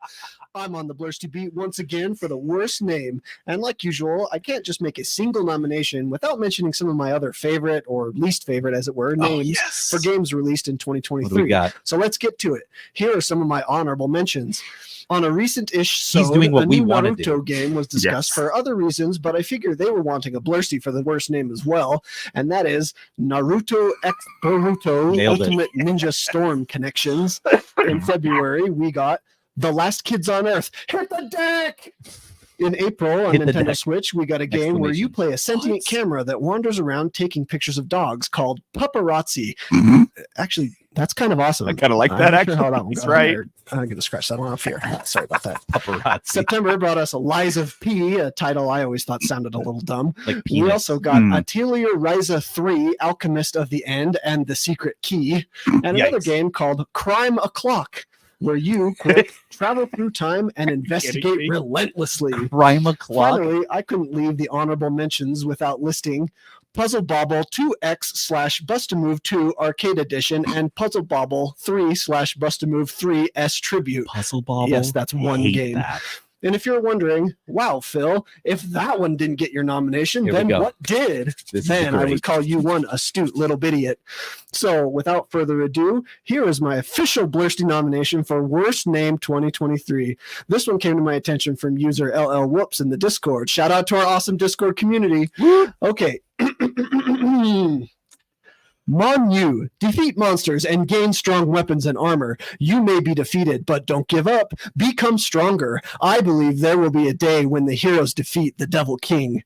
I'm on the Blursties beat once again for the worst name, and like usual, I can't just make a single nomination without mentioning some of my other favorite or least favorite, as it were, names for games released in 2023. What do we got? So let's get to it. Here are some of my honorable mentions. On a recent-ish He's doing what we want to do. Naruto game was discussed for other reasons, but I figure they were wanting a Blursty for the worst name as well, and that is Naruto X Boruto Ultimate Ninja Storm Connections. In February, we got The Last Kids on Earth. Hit the deck! In April on Nintendo Switch, we got a game where you play a sentient camera that wanders around taking pictures of dogs called Paparazzi. Actually, that's kind of awesome. I kind of like that, actually. Hold on. That's right. I'm going to scratch that one off here. Sorry about that. Paparazzi. September brought us Lies of P, a title I always thought sounded a little dumb. Like we also got Atelier Ryza 3, Alchemist of the End, and The Secret Key, and another game called Crime O'Clock. where you, quote, travel through time and investigate me? relentlessly. Crime o'clock. Finally, I couldn't leave the honorable mentions without listing Puzzle Bobble 2X / Bust-A-Move 2 Arcade Edition and Puzzle Bobble 3 / Bust-A-Move 3 S Tribute. Puzzle Bobble. Yes, that's one Hate game. that. And if you're wondering, wow, Phil, if that one didn't get your nomination, Here we then go. what did? This is Then I great. would call you one astute little idiot. So without further ado, here is my official Blursty nomination for Worst Name 2023. This one came to my attention from user LL Whoops in the Discord. Shout out to our awesome Discord community. Okay. Mon Yu, defeat monsters and gain strong weapons and armor. You may be defeated, but don't give up. Become stronger. I believe there will be a day when the heroes defeat the Devil King.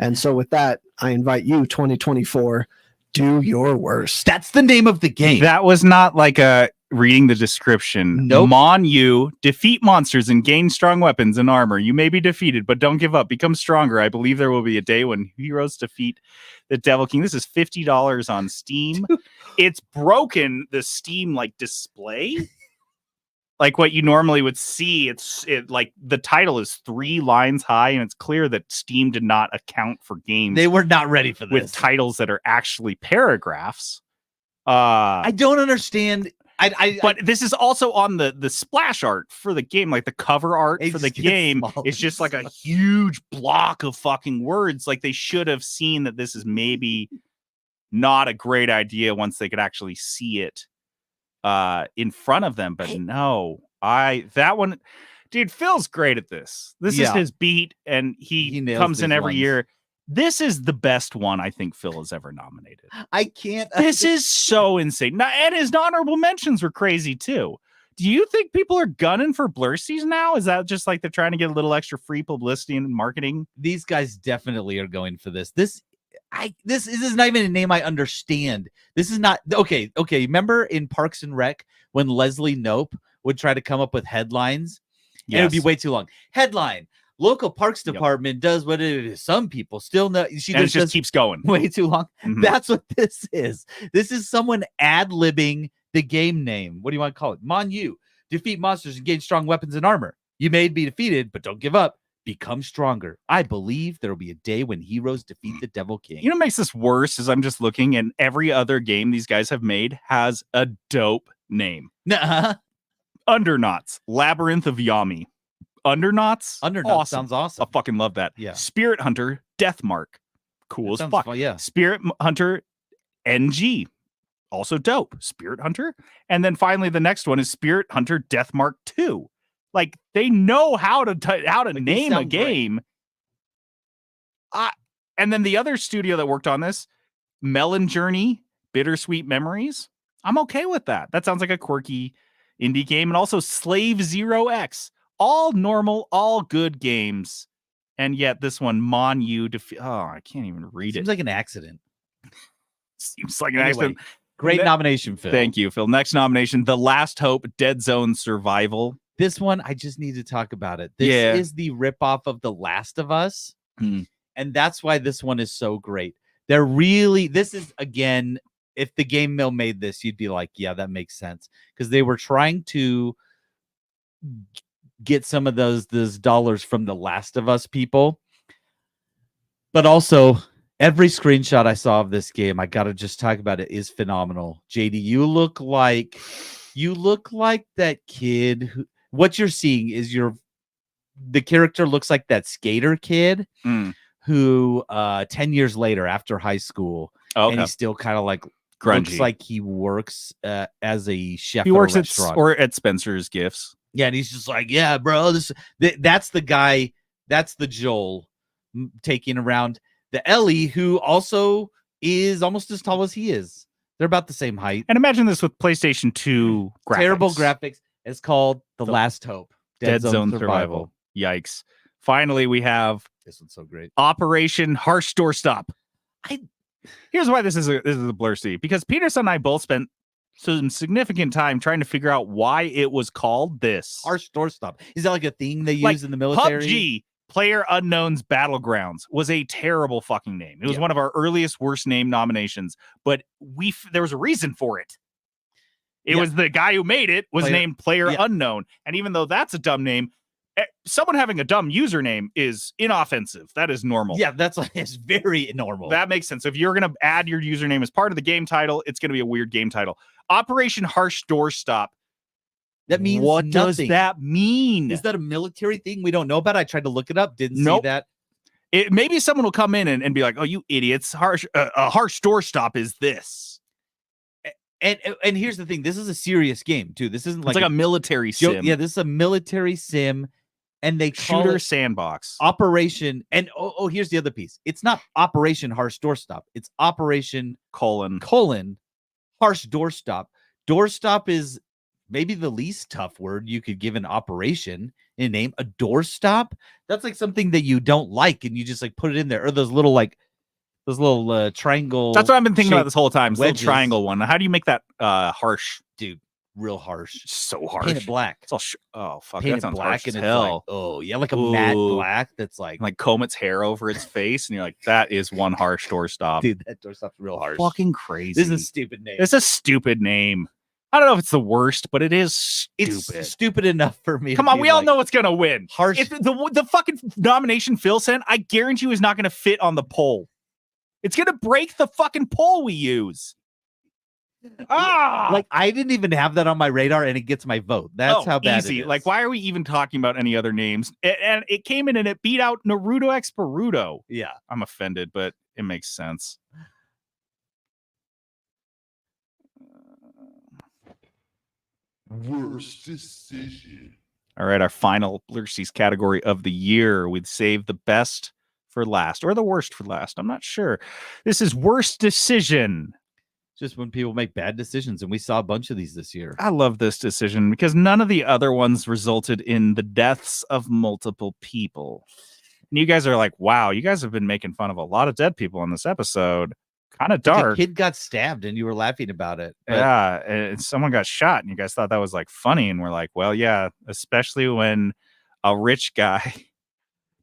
And so with that, I invite you, 2024, do your worst. That's the name of the game. That was not like a reading the description. Nope. Mon Yu, defeat monsters and gain strong weapons and armor. You may be defeated, but don't give up. Become stronger. I believe there will be a day when heroes defeat the Devil King. This is $50 on Steam. It's broken the Steam like display. Like what you normally would see, it like the title is 3 lines high, and it's clear that Steam did not account for games. They were not ready for this. With titles that are actually paragraphs. I don't understand. But this is also on the splash art for the game, like the cover art for the game. It's just like a huge block of fucking words. Like they should have seen that this is maybe not a great idea once they could actually see it in front of them. But no, that one, dude, Phil's great at this. This is his beat, and he comes in every year. This is the best one I think Phil has ever nominated. I can't. This is so insane. And his honorable mentions were crazy too. Do you think people are gunning for Blursties now? Is that just like they're trying to get a little extra free publicity and marketing? These guys definitely are going for this. This is not even a name I understand. This is not okay. Remember in Parks and Rec when Leslie Knope would try to come up with headlines? Yes. It would be way too long. Headline: Local Parks Department does what it is. Some people still know. She just keeps going way too long. Mm-hmm. That's what this is. This is someone ad-libbing the game name. What do you want to call it? Mon Yu, defeat monsters and gain strong weapons and armor. You may be defeated, but don't give up. Become stronger. I believe there will be a day when heroes defeat the Devil King. You know what makes this worse is I'm just looking, and every other game these guys have made has a dope name. Nuh-uh. Underknots, Labyrinth of Yami. Underknots sounds awesome. I fucking love that. Yeah. Spirit Hunter, Deathmark. Cool as fuck. Fun, yeah. Spirit Hunter, NG. Also dope. Spirit Hunter. And then finally the next one is Spirit Hunter Deathmark 2. Like they know how to name a game. And then the other studio that worked on this, Melon Journey, Bittersweet Memories. I'm okay with that. That sounds like a quirky indie game. And also Slave Zero X. All normal, all good games. And yet this one, Mon Yu, I can't even read it. Seems like an accident. Seems like an accident. Great nomination, Phil. Thank you, Phil. Next nomination, The Last Hope, Dead Zone Survival. This one, I just need to talk about it. This is the ripoff of The Last of Us. And that's why this one is so great. This is, again, if the Game Mill made this, you'd be like, yeah, that makes sense. Because they were trying to get some of those dollars from The Last of Us people. But also, every screenshot I saw of this game, I got to just talk about it, is phenomenal. JD, you look like that kid who, what you're seeing is the character looks like that skater kid who 10 years later after high school, and he's still kind of like grungy. Looks like he works as a chef. He works at Spencer's Gifts. Yeah, and he's just like, yeah, bro, that's the guy, that's the Joel taking around the Ellie, who also is almost as tall as he is. They're about the same height. And imagine this with PlayStation 2 graphics. Terrible graphics. It's called The Last Hope. Dead Zone Survival. Yikes. Finally, we have this one's so great. Operation Harsh Doorstop. Here's why this is a Blursty. Because Peterson and I both spent some significant time trying to figure out why it was called this. Harsh Doorstop. Is that like a theme they use in the military? PUBG, Player Unknown's Battlegrounds, was a terrible fucking name. It was one of our earliest worst name nominations, but there was a reason for it. It was the guy who made it was named Player Unknown. And even though that's a dumb name, someone having a dumb username is inoffensive. That is normal. Yeah, it's very normal. That makes sense. If you're going to add your username as part of the game title, it's going to be a weird game title. Operation Harsh Doorstop. That means what nothing. does that mean? Is that a military thing we don't know about? I tried to look it up. Didn't see that. Maybe someone will come in and be like, "Oh, you idiots! A harsh doorstop is this." And here's the thing: this is a serious game too. This isn't like a military sim. Yeah, this is a military sim, and they call shooter it sandbox Operation. And here's the other piece: it's not Operation Harsh Doorstop. It's Operation colon Harsh Doorstop. Doorstop is maybe the least tough word you could give an operation in a name. A doorstop. That's like something that you don't like, and you just like put it in there, or those little triangle. That's what I've been thinking about this whole time. Little Wedges. triangle one. How do you make that harsh? Dude, real harsh. So harsh. Paint it black. It's all oh fuck. Paint that it sounds black harsh and as it's hell. like a matte black that's like comb its hair over its face, and you're like, that is one harsh doorstop. Dude, that doorstop's real harsh. Fucking crazy. This is a stupid name. It's a stupid name. I don't know if it's the worst, but it is stupid. It's stupid enough for me. Come on, we all know what's gonna win. Harsh. If the fucking nomination Phil sent, I guarantee you is not gonna fit on the poll. It's gonna break the fucking poll we use. Like I didn't even have that on my radar, and it gets my vote. That's how bad easy. it is. Like, why are we even talking about any other names? And it came in and it beat out Naruto X Boruto. Yeah, I'm offended, but it makes sense. Worst decision. All right, our final Blursties category of the year. We'd save the best for last, or the worst for last. I'm not sure. This is worst decision. Just when people make bad decisions, and we saw a bunch of these this year. I love this decision because none of the other ones resulted in the deaths of multiple people. And you guys are like, wow, you guys have been making fun of a lot of dead people in this episode. Kind of dark. A kid got stabbed, and you were laughing about it. Yeah, and someone got shot, and you guys thought that was like funny, and we're like, well, yeah, especially when a rich guy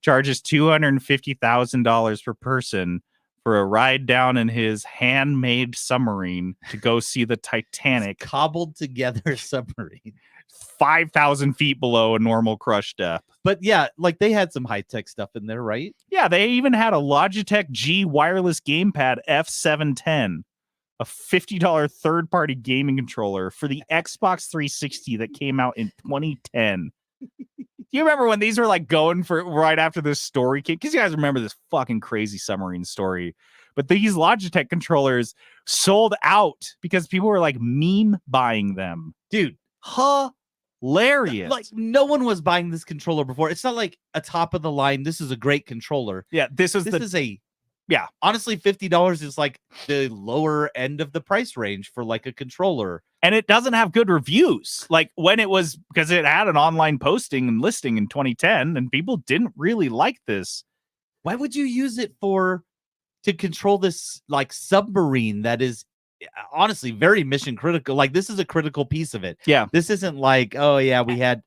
charges $250,000 per person for a ride down in his handmade submarine to go see the Titanic. Cobbled together submarine. 5,000 feet below a normal crush depth. But yeah, like they had some high-tech stuff in there, right? Yeah, they even had a Logitech G wireless gamepad F710, a $50 third-party gaming controller for the Xbox 360 that came out in 2010. Do you remember when these were like going for right after this story came? Because you guys remember this fucking crazy submarine story. But these Logitech controllers sold out because people were like meme buying them. Dude, hilarious. Like no one was buying this controller before. It's not like a top of the line. This is a great controller. Yeah, honestly, $50 is like the lower end of the price range for like a controller. And it doesn't have good reviews. Like when it was, because it had an online posting and listing in 2010, and people didn't really like this. Why would you use it to control this like submarine that is honestly very mission critical? Like this is a critical piece of it. Yeah. This isn't like, oh yeah, we had.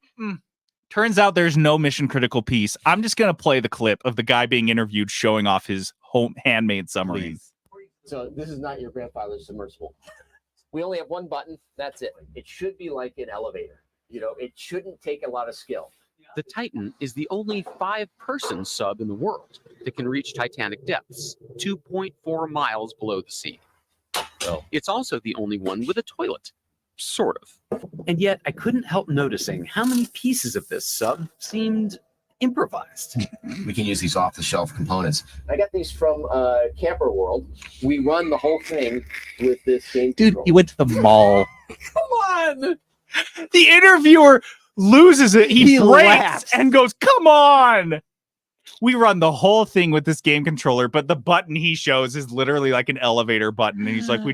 Turns out there's no mission critical piece. I'm just going to play the clip of the guy being interviewed showing off his home handmade submarine. Please. So this is not your grandfather's submersible. We only have one button. That's it. It should be like an elevator. You know, it shouldn't take a lot of skill. The Titan is the only 5-person sub in the world that can reach Titanic depths, 2.4 miles below the sea. It's also the only one with a toilet. Sort of. And yet I couldn't help noticing how many pieces of this sub seemed improvised. We can use these off-the-shelf components. I got these from Camper World. We run the whole thing with this game Dude, control. you went to the mall. Come on. The interviewer loses it. He breaks laughs and goes, come on. We run the whole thing with this game controller, but the button he shows is literally like an elevator button. And he's like, we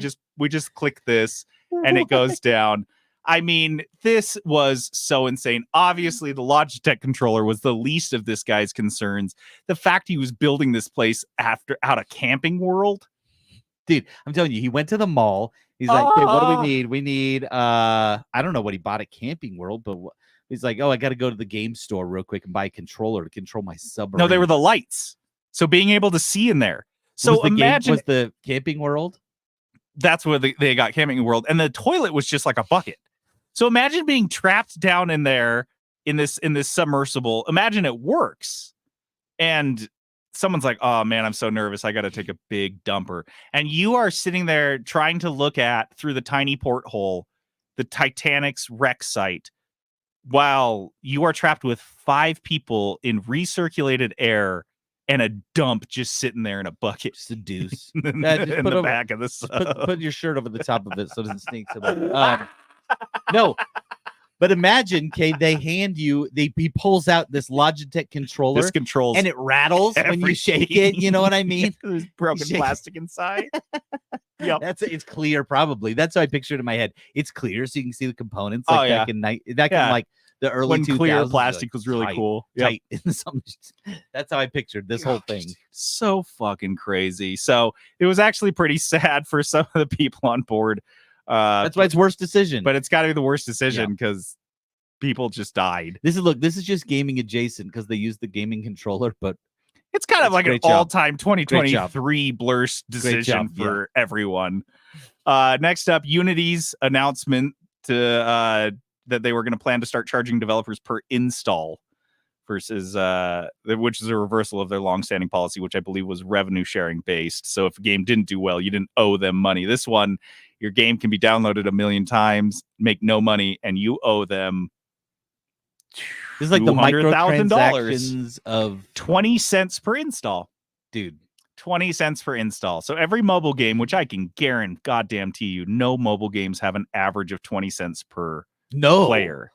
just click this and it goes down. I mean, this was so insane. Obviously, the Logitech controller was the least of this guy's concerns. The fact he was building this place out of Camping World. Dude, I'm telling you, he went to the mall. He's like, okay, what do we need? We need, I don't know what he bought at Camping World, but he's like, oh, I got to go to the game store real quick and buy a controller to control my submarine. No, they were the lights. So being able to see in there. So was imagine was the Camping World. that's where they got Camping World, and the toilet was just like a bucket. So imagine being trapped down in there in this submersible. Imagine it works, and someone's like, "Oh man, I'm so nervous. I got to take a big dumper," and you are sitting there trying to look at through the tiny porthole the Titanic's wreck site, while you are trapped with 5 people in recirculated air and a dump just sitting there in a bucket. Just a deuce. in Just the put back of the sub. put your shirt over the top of it so it doesn't stink so much. No, but imagine, Kay, they hand you, he pulls out this Logitech controller. This controls and it rattles when you shake it. You know what I mean? There's broken plastic inside. Yep. It's clear, probably. That's how I pictured it in my head. It's clear, so you can see the components. Oh, Like yeah. back in like the early when 2000s. clear plastic was really tight, cool. Yep. Tight. That's how I pictured this whole thing. So fucking crazy. So it was actually pretty sad for some of the people on board. That's why it's worst decision. But it's got to be the worst decision because people just died. This is just gaming adjacent because they use the gaming controller, but it's kind of like an great job. all-time 2023 Blurst decision for everyone. Next up, Unity's announcement to that they were going to plan to start charging developers per install versus which is a reversal of their longstanding policy, which I believe was revenue sharing based. So if a game didn't do well, you didn't owe them money. This one, your game can be downloaded 1 million times, make no money, and you owe them this is like the microtransactions of 20 cents per install. Dude, 20 cents per install. So every mobile game, which I can guarantee you, no mobile games have an average of 20 cents per player.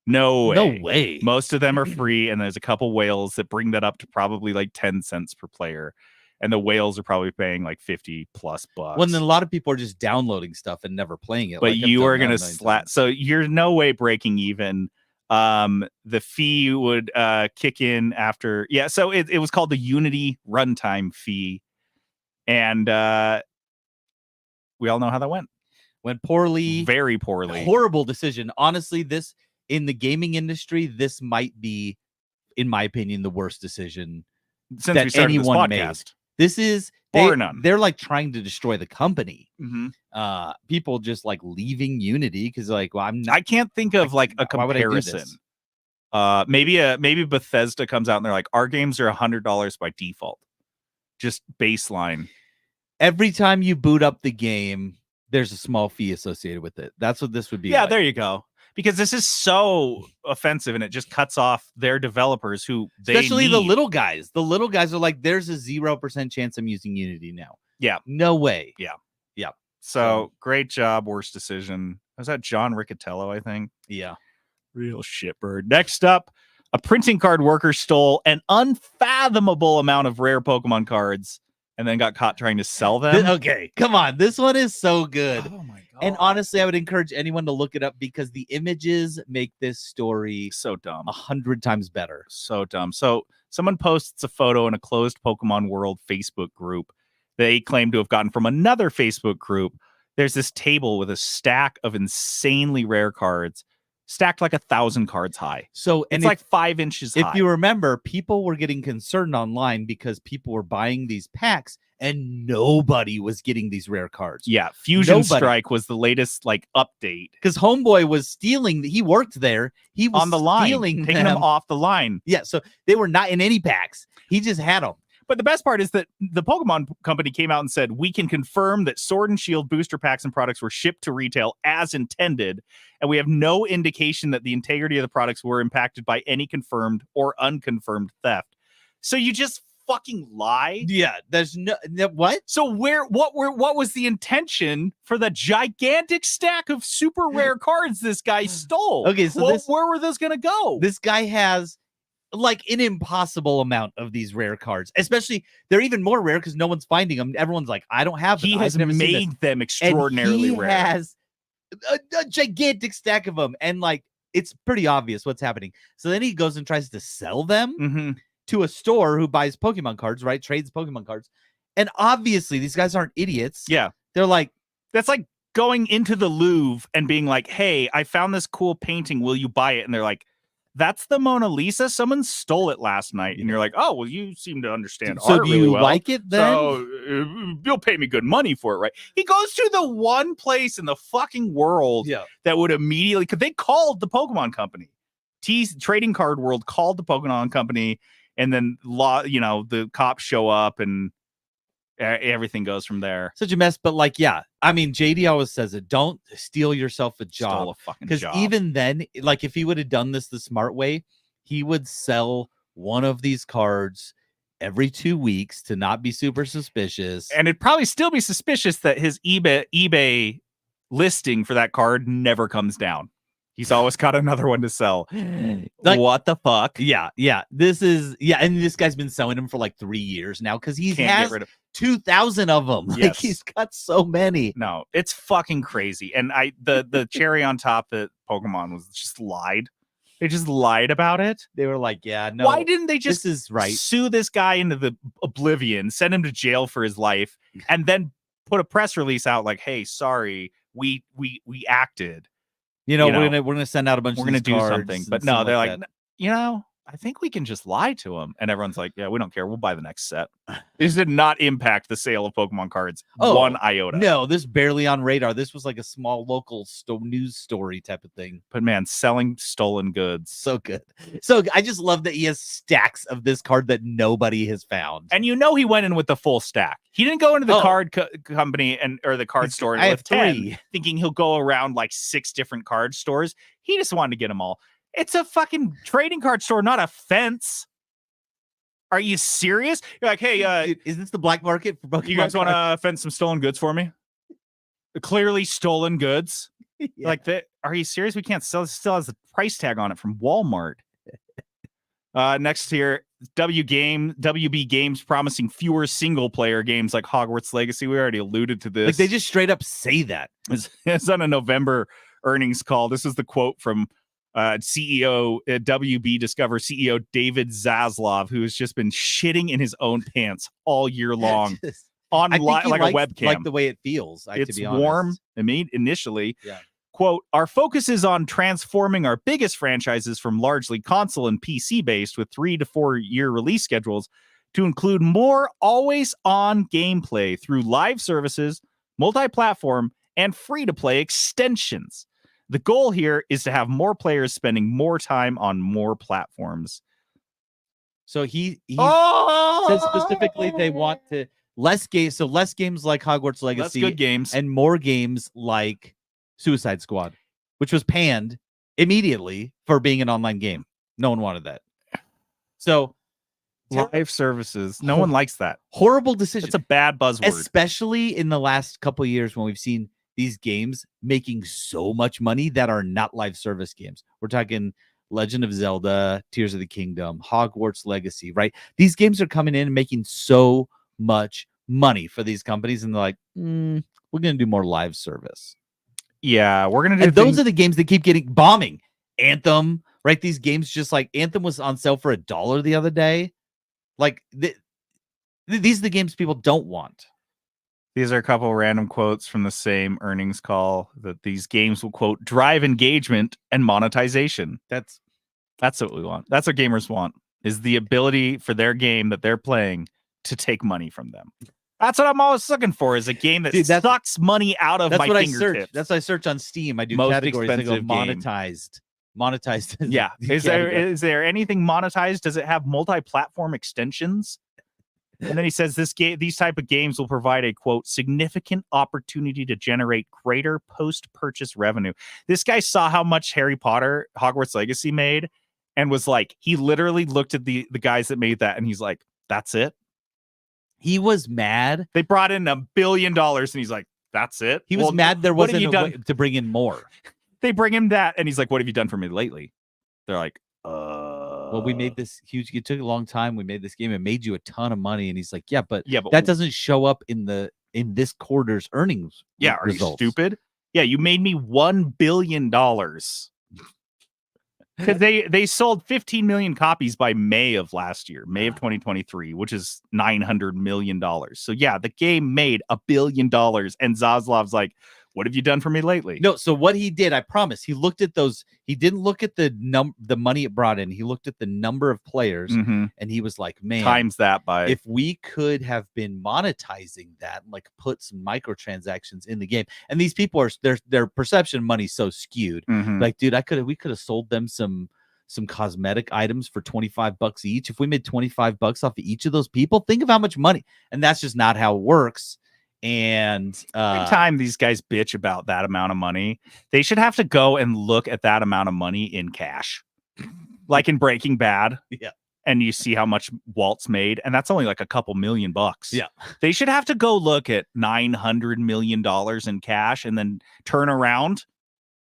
No way. Most of them are free, and there's a couple whales that bring that up to probably like 10 cents per player. And the whales are probably paying like 50+ bucks. Well, then a lot of people are just downloading stuff and never playing it. But like you are going to so you're no way breaking even. The fee would kick in after. Yeah, so it was called the Unity runtime fee. And we all know how that went. Went poorly. Very poorly. Horrible decision. Honestly, this in the gaming industry, this might be, in my opinion, the worst decision since we started this podcast. Made. This is they're like trying to destroy the company. Mm-hmm. People just like leaving Unity because like, well, I can't think of like a comparison. Maybe Bethesda comes out and they're like, our games are $100 by default, just baseline. Every time you boot up the game, there's a small fee associated with it. That's what this would be. Yeah, like. There you go. Because this is so offensive and it just cuts off their developers who especially the little guys. The little guys are like, there's a 0% chance I'm using Unity now. Yeah. No way. Yeah. So great job. Worst decision. Was that John Riccatello, I think? Yeah. Real shitbird. Next up, a printing card worker stole an unfathomable amount of rare Pokemon cards and then got caught trying to sell them. Okay, come on. This one is so good. Oh my God. And honestly, I would encourage anyone to look it up because the images make this story so dumb. 100 times better. So dumb. So someone posts a photo in a closed Pokemon World Facebook group they claim to have gotten from another Facebook group. There's this table with a stack of insanely rare cards stacked like 1,000 cards high. So it's like 5 inches high. If you remember, people were getting concerned online because people were buying these packs and nobody was getting these rare cards. Yeah, Fusion Strike was the latest like update because Homeboy was stealing. He worked there. He was on the line, taking them off the line. Yeah, so they were not in any packs. He just had them. But the best part is that the Pokemon company came out and said, we can confirm that Sword and Shield booster packs and products were shipped to retail as intended, and we have no indication that the integrity of the products were impacted by any confirmed or unconfirmed theft. So you just fucking lie? Yeah, there's no what? So what was the intention for the gigantic stack of super rare cards this guy stole? Okay, so where were those gonna go? This guy has like an impossible amount of these rare cards, especially they're even more rare because no one's finding them. Everyone's like, I don't have them. He has made them extraordinarily rare. He has a gigantic stack of them, and like it's pretty obvious what's happening. So then he goes and tries to sell them to a store who buys Pokemon cards, right? Trades Pokemon cards, and obviously these guys aren't idiots. Yeah, they're like, that's like going into the Louvre and being like, hey, I found this cool painting, will you buy it? And they're like, that's the Mona Lisa. Someone stole it last night. And you're like, oh, well, you seem to understand So art do really you well. like it then? So you'll pay me good money for it, right? He goes to the one place in the fucking world that would immediately, because they called the Pokemon company. Trading Card World called the Pokemon company, and then the cops show up and everything goes from there. Such a mess, but like, yeah, I mean, JD always says it. Don't steal yourself a job. Stole a fucking Because job. even then, like, if he would have done this the smart way, he would sell one of these cards every 2 weeks to not be super suspicious. And it'd probably still be suspicious that his eBay listing for that card never comes down. He's always got another one to sell. Like, what the fuck? Yeah. This is, and this guy's been selling them for like 3 years now because he has 2,000 of them. Like, Yes. he's got so many. No, it's fucking crazy. And the cherry on top that Pokemon was just lied. They just lied about it. They were like, yeah, no. Why didn't they just this is right. sue this guy into the oblivion, send him to jail for his life, and then put a press release out like, hey, sorry, we acted. We're gonna send out a bunch. We're of gonna these do cards something, and but no, stuff they're like like, I think we can just lie to him, and everyone's like, yeah, we don't care. We'll buy the next set. This did not impact the sale of Pokemon cards one iota. No, this barely on radar. This was like a small local news story type of thing. But man, selling stolen goods, so good. So I just love that he has stacks of this card that nobody has found. And he went in with the full stack. He didn't go into the card company or the card store I with have 10, 3. thinking he'll go around like 6 different card stores. He just wanted to get them all. It's a fucking trading card store, not a fence. Are you serious? You're like, hey, is this the black market for Pokemon? You guys want to fence some stolen goods for me? Clearly stolen goods. Like that. Are you serious? We can't sell. It still has the price tag on it from Walmart. Next here, WB Games promising fewer single player games like Hogwarts Legacy. We already alluded to this. Like, they just straight up say that. It's on a November earnings call. This is the quote from CEO WB Discover CEO David Zaslav, who has just been shitting in his own pants all year long on I think like he a likes, webcam. like the way it feels. It's to be honest. warm. Initially. Yeah. Quote, our focus is on transforming our biggest franchises from largely console and PC based with 3 to 4 year release schedules to include more always on gameplay through live services, multi-platform, and free to play extensions. The goal here is to have more players spending more time on more platforms. So he says specifically they want to less games. So less games like Hogwarts Legacy, less good games, and more games like Suicide Squad, which was panned immediately for being an online game. No one wanted that. So live services, no one likes that. Horrible decision. It's a bad buzzword, especially in the last couple of years when we've seen these games making so much money that are not live service games. We're talking Legend of Zelda, Tears of the Kingdom, Hogwarts Legacy, right? These games are coming in and making so much money for these companies, and they're like, we're going to do more live service. Yeah, we're going to do. And those are the games that keep getting bombing. Anthem, right? These games, just like Anthem was on sale for $1 the other day. Like, these are the games people don't want. These are a couple random quotes from the same earnings call that these games will, quote, drive engagement and monetization. That's what we want. That's what gamers want, is the ability for their game that they're playing to take money from them. That's what I'm always looking for, is a game that sucks money out of my fingertips. Search. That's what I search on Steam. I do Most categories that go expensive monetized. Monetized. Yeah. Is there anything monetized? Does it have multi-platform extensions? And then he says these type of games will provide a, quote, significant opportunity to generate greater post-purchase revenue. This guy saw how much Harry Potter Hogwarts Legacy made and was like, he literally looked at the guys that made that and he's like, that's it. He was mad. They brought in $1 billion and he's like, that's it. He was mad there wasn't a way to bring in more. They bring him that and he's like, what have you done for me lately? They're like, well, we made this huge. It took a long time. We made this game. It made you a ton of money. And he's like, yeah, but that doesn't show up in this quarter's earnings. Yeah, are you stupid? Yeah, you made me $1 billion because they sold 15 million copies by May of last year, May of 2023, which is $900 million. So yeah, the game made $1 billion, and Zaslav's like, What have you done for me lately? No, so what he did, I promise, he looked at those. He didn't look at the money it brought in. He looked at the number of players, and he was like, "Man, times that by if we could have been monetizing that, like put some microtransactions in the game." And these people are their perception of money so skewed. Like, dude, we could have sold them some cosmetic items for $25 each. If we made $25 off of each of those people, think of how much money. And that's just not how it works. And every time these guys bitch about that amount of money, they should have to go and look at that amount of money in cash, like in Breaking Bad. Yeah. And you see how much Walt's made, and that's only like a couple $1 million. Yeah. They should have to go look at $900 million in cash and then turn around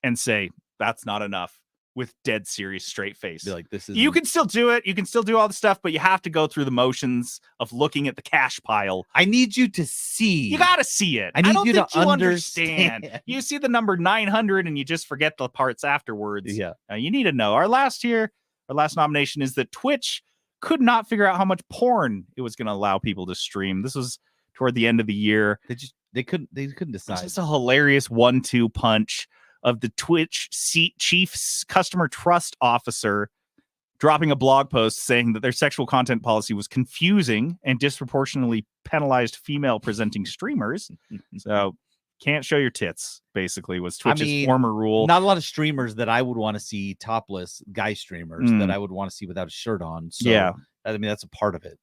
and say, that's not enough, with dead serious straight face. Be like, this is you can still do it. You can still do all the stuff, but you have to go through the motions of looking at the cash pile. I need you to see. You got to see it. I need don't you think to you understand. You see the number 900 and you just forget the parts afterwards. Yeah. You need to know. Our last nomination is that Twitch could not figure out how much porn it was going to allow people to stream. This was toward the end of the year. They couldn't decide. It's just a hilarious 1-2 punch of the Twitch chief's customer trust officer dropping a blog post saying that their sexual content policy was confusing and disproportionately penalized female presenting streamers. So can't show your tits, basically, was Twitch's former rule. Not a lot of streamers that I would want to see topless, guy streamers that I would want to see without a shirt on. So, yeah. I mean, that's a part of it.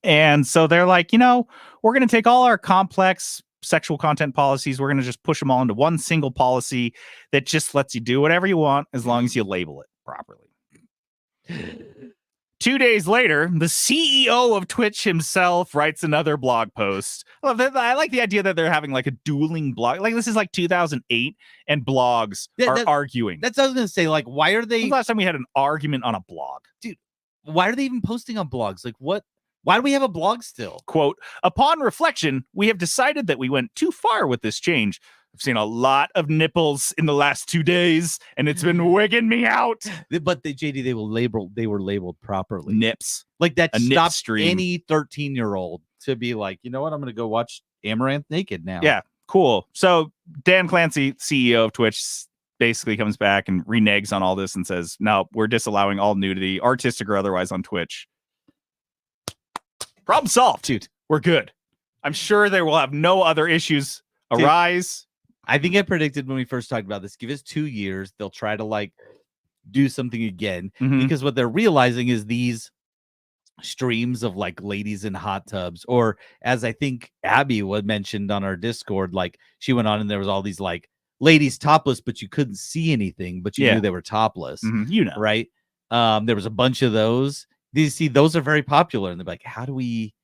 And so they're like, we're going to take all our complex sexual content policies. We're going to just push them all into one single policy that just lets you do whatever you want as long as you label it properly. 2 days later, the CEO of Twitch himself writes another blog post. I like the idea that they're having like a dueling blog. Like, this is like 2008 and blogs are arguing. That's what I was going to say. Like, why are they... When's the last time we had an argument on a blog? Dude, why are they even posting on blogs? Like, what? Why do we have a blog still? Quote, upon reflection, we have decided that we went too far with this change. I've seen a lot of nipples in the last 2 days, and it's been wigging me out. But JD, they were labeled properly. Nips. Like, that A nip stops stream. any 13-year-old to be like, you know what? I'm going to go watch Amaranth naked now. Yeah, cool. So Dan Clancy, CEO of Twitch, basically comes back and reneges on all this and says, no, we're disallowing all nudity, artistic or otherwise, on Twitch. Problem solved, dude. We're good. I'm sure there will have no other issues arise. I think I predicted when we first talked about this, give us 2 years, they'll try to like do something again, because what they're realizing is these streams of like ladies in hot tubs, or as I think Abby mentioned on our Discord, like she went on and there was all these like ladies topless, but you couldn't see anything, but you knew they were topless. Right? There was a bunch of those. You see, those are very popular, and they're like, how do we?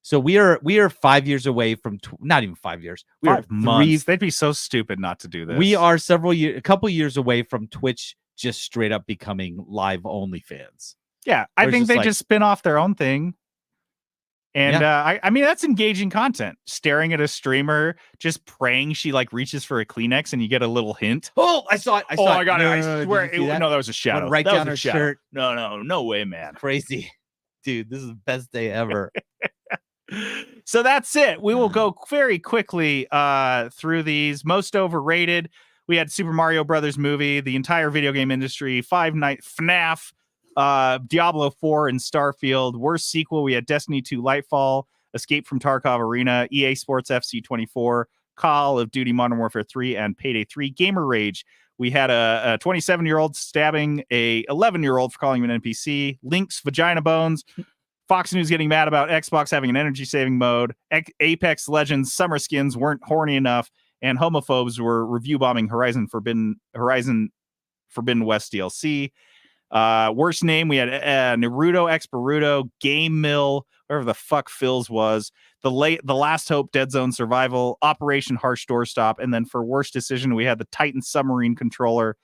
So we are 5 years away from not even 5 years. We 5 are months. They'd be so stupid not to do this. We are a couple years away from Twitch just straight up becoming live OnlyFans. Yeah, I think they just spin off their own thing. And I mean, that's engaging content. Staring at a streamer, just praying she like reaches for a Kleenex and you get a little hint. Oh, I saw it. I saw it. got it. I No, swear. No, that was a shadow. Went right down her shirt. No way, man. Crazy. Dude, this is the best day ever. So that's it. We will go very quickly through these. Most overrated. We had Super Mario Brothers movie, the entire video game industry, Five Nights FNAF, Diablo 4 and Starfield. Worst sequel, we had Destiny 2 Lightfall, Escape from Tarkov Arena, EA Sports FC 24, Call of Duty Modern Warfare 3, and Payday 3. Gamer Rage, we had a 27-year-old stabbing a 11-year-old for calling him an NPC, Link's Vagina Bones, Fox News getting mad about Xbox having an energy-saving mode, Apex Legends summer skins weren't horny enough, and homophobes were review bombing Horizon Forbidden West DLC. Worst name, we had Naruto X Boruto, Game Mill, whatever the fuck Phil's was, the Last Hope Dead Zone Survival, Operation Harsh Doorstop, and then for worst decision, we had the Titan Submarine Controller,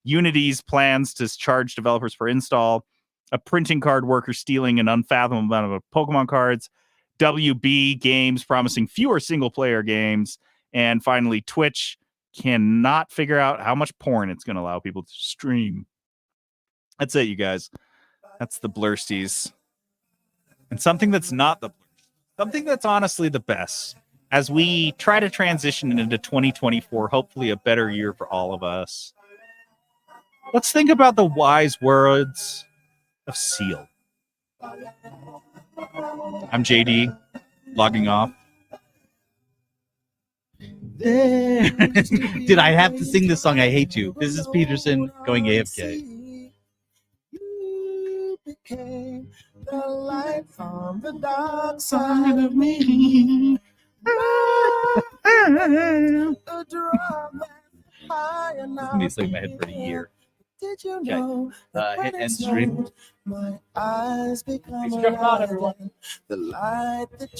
Unity's plans to charge developers per install, a printing card worker stealing an unfathomable amount of Pokemon cards, WB Games promising fewer single-player games, and finally, Twitch cannot figure out how much porn it's going to allow people to stream. That's it, you guys. That's the Blursties. And something that's not something that's honestly the best. as we try to transition into 2024, hopefully a better year for all of us, let's think about the wise words of Seal. I'm JD, logging off. Did I have to sing this song? I hate you. This is Peterson going AFK. You became the light from the dark side of me. This me sing my head for a year. Did you know hit end stream. my eyes become Thanks for jumping on, everyone. The light that you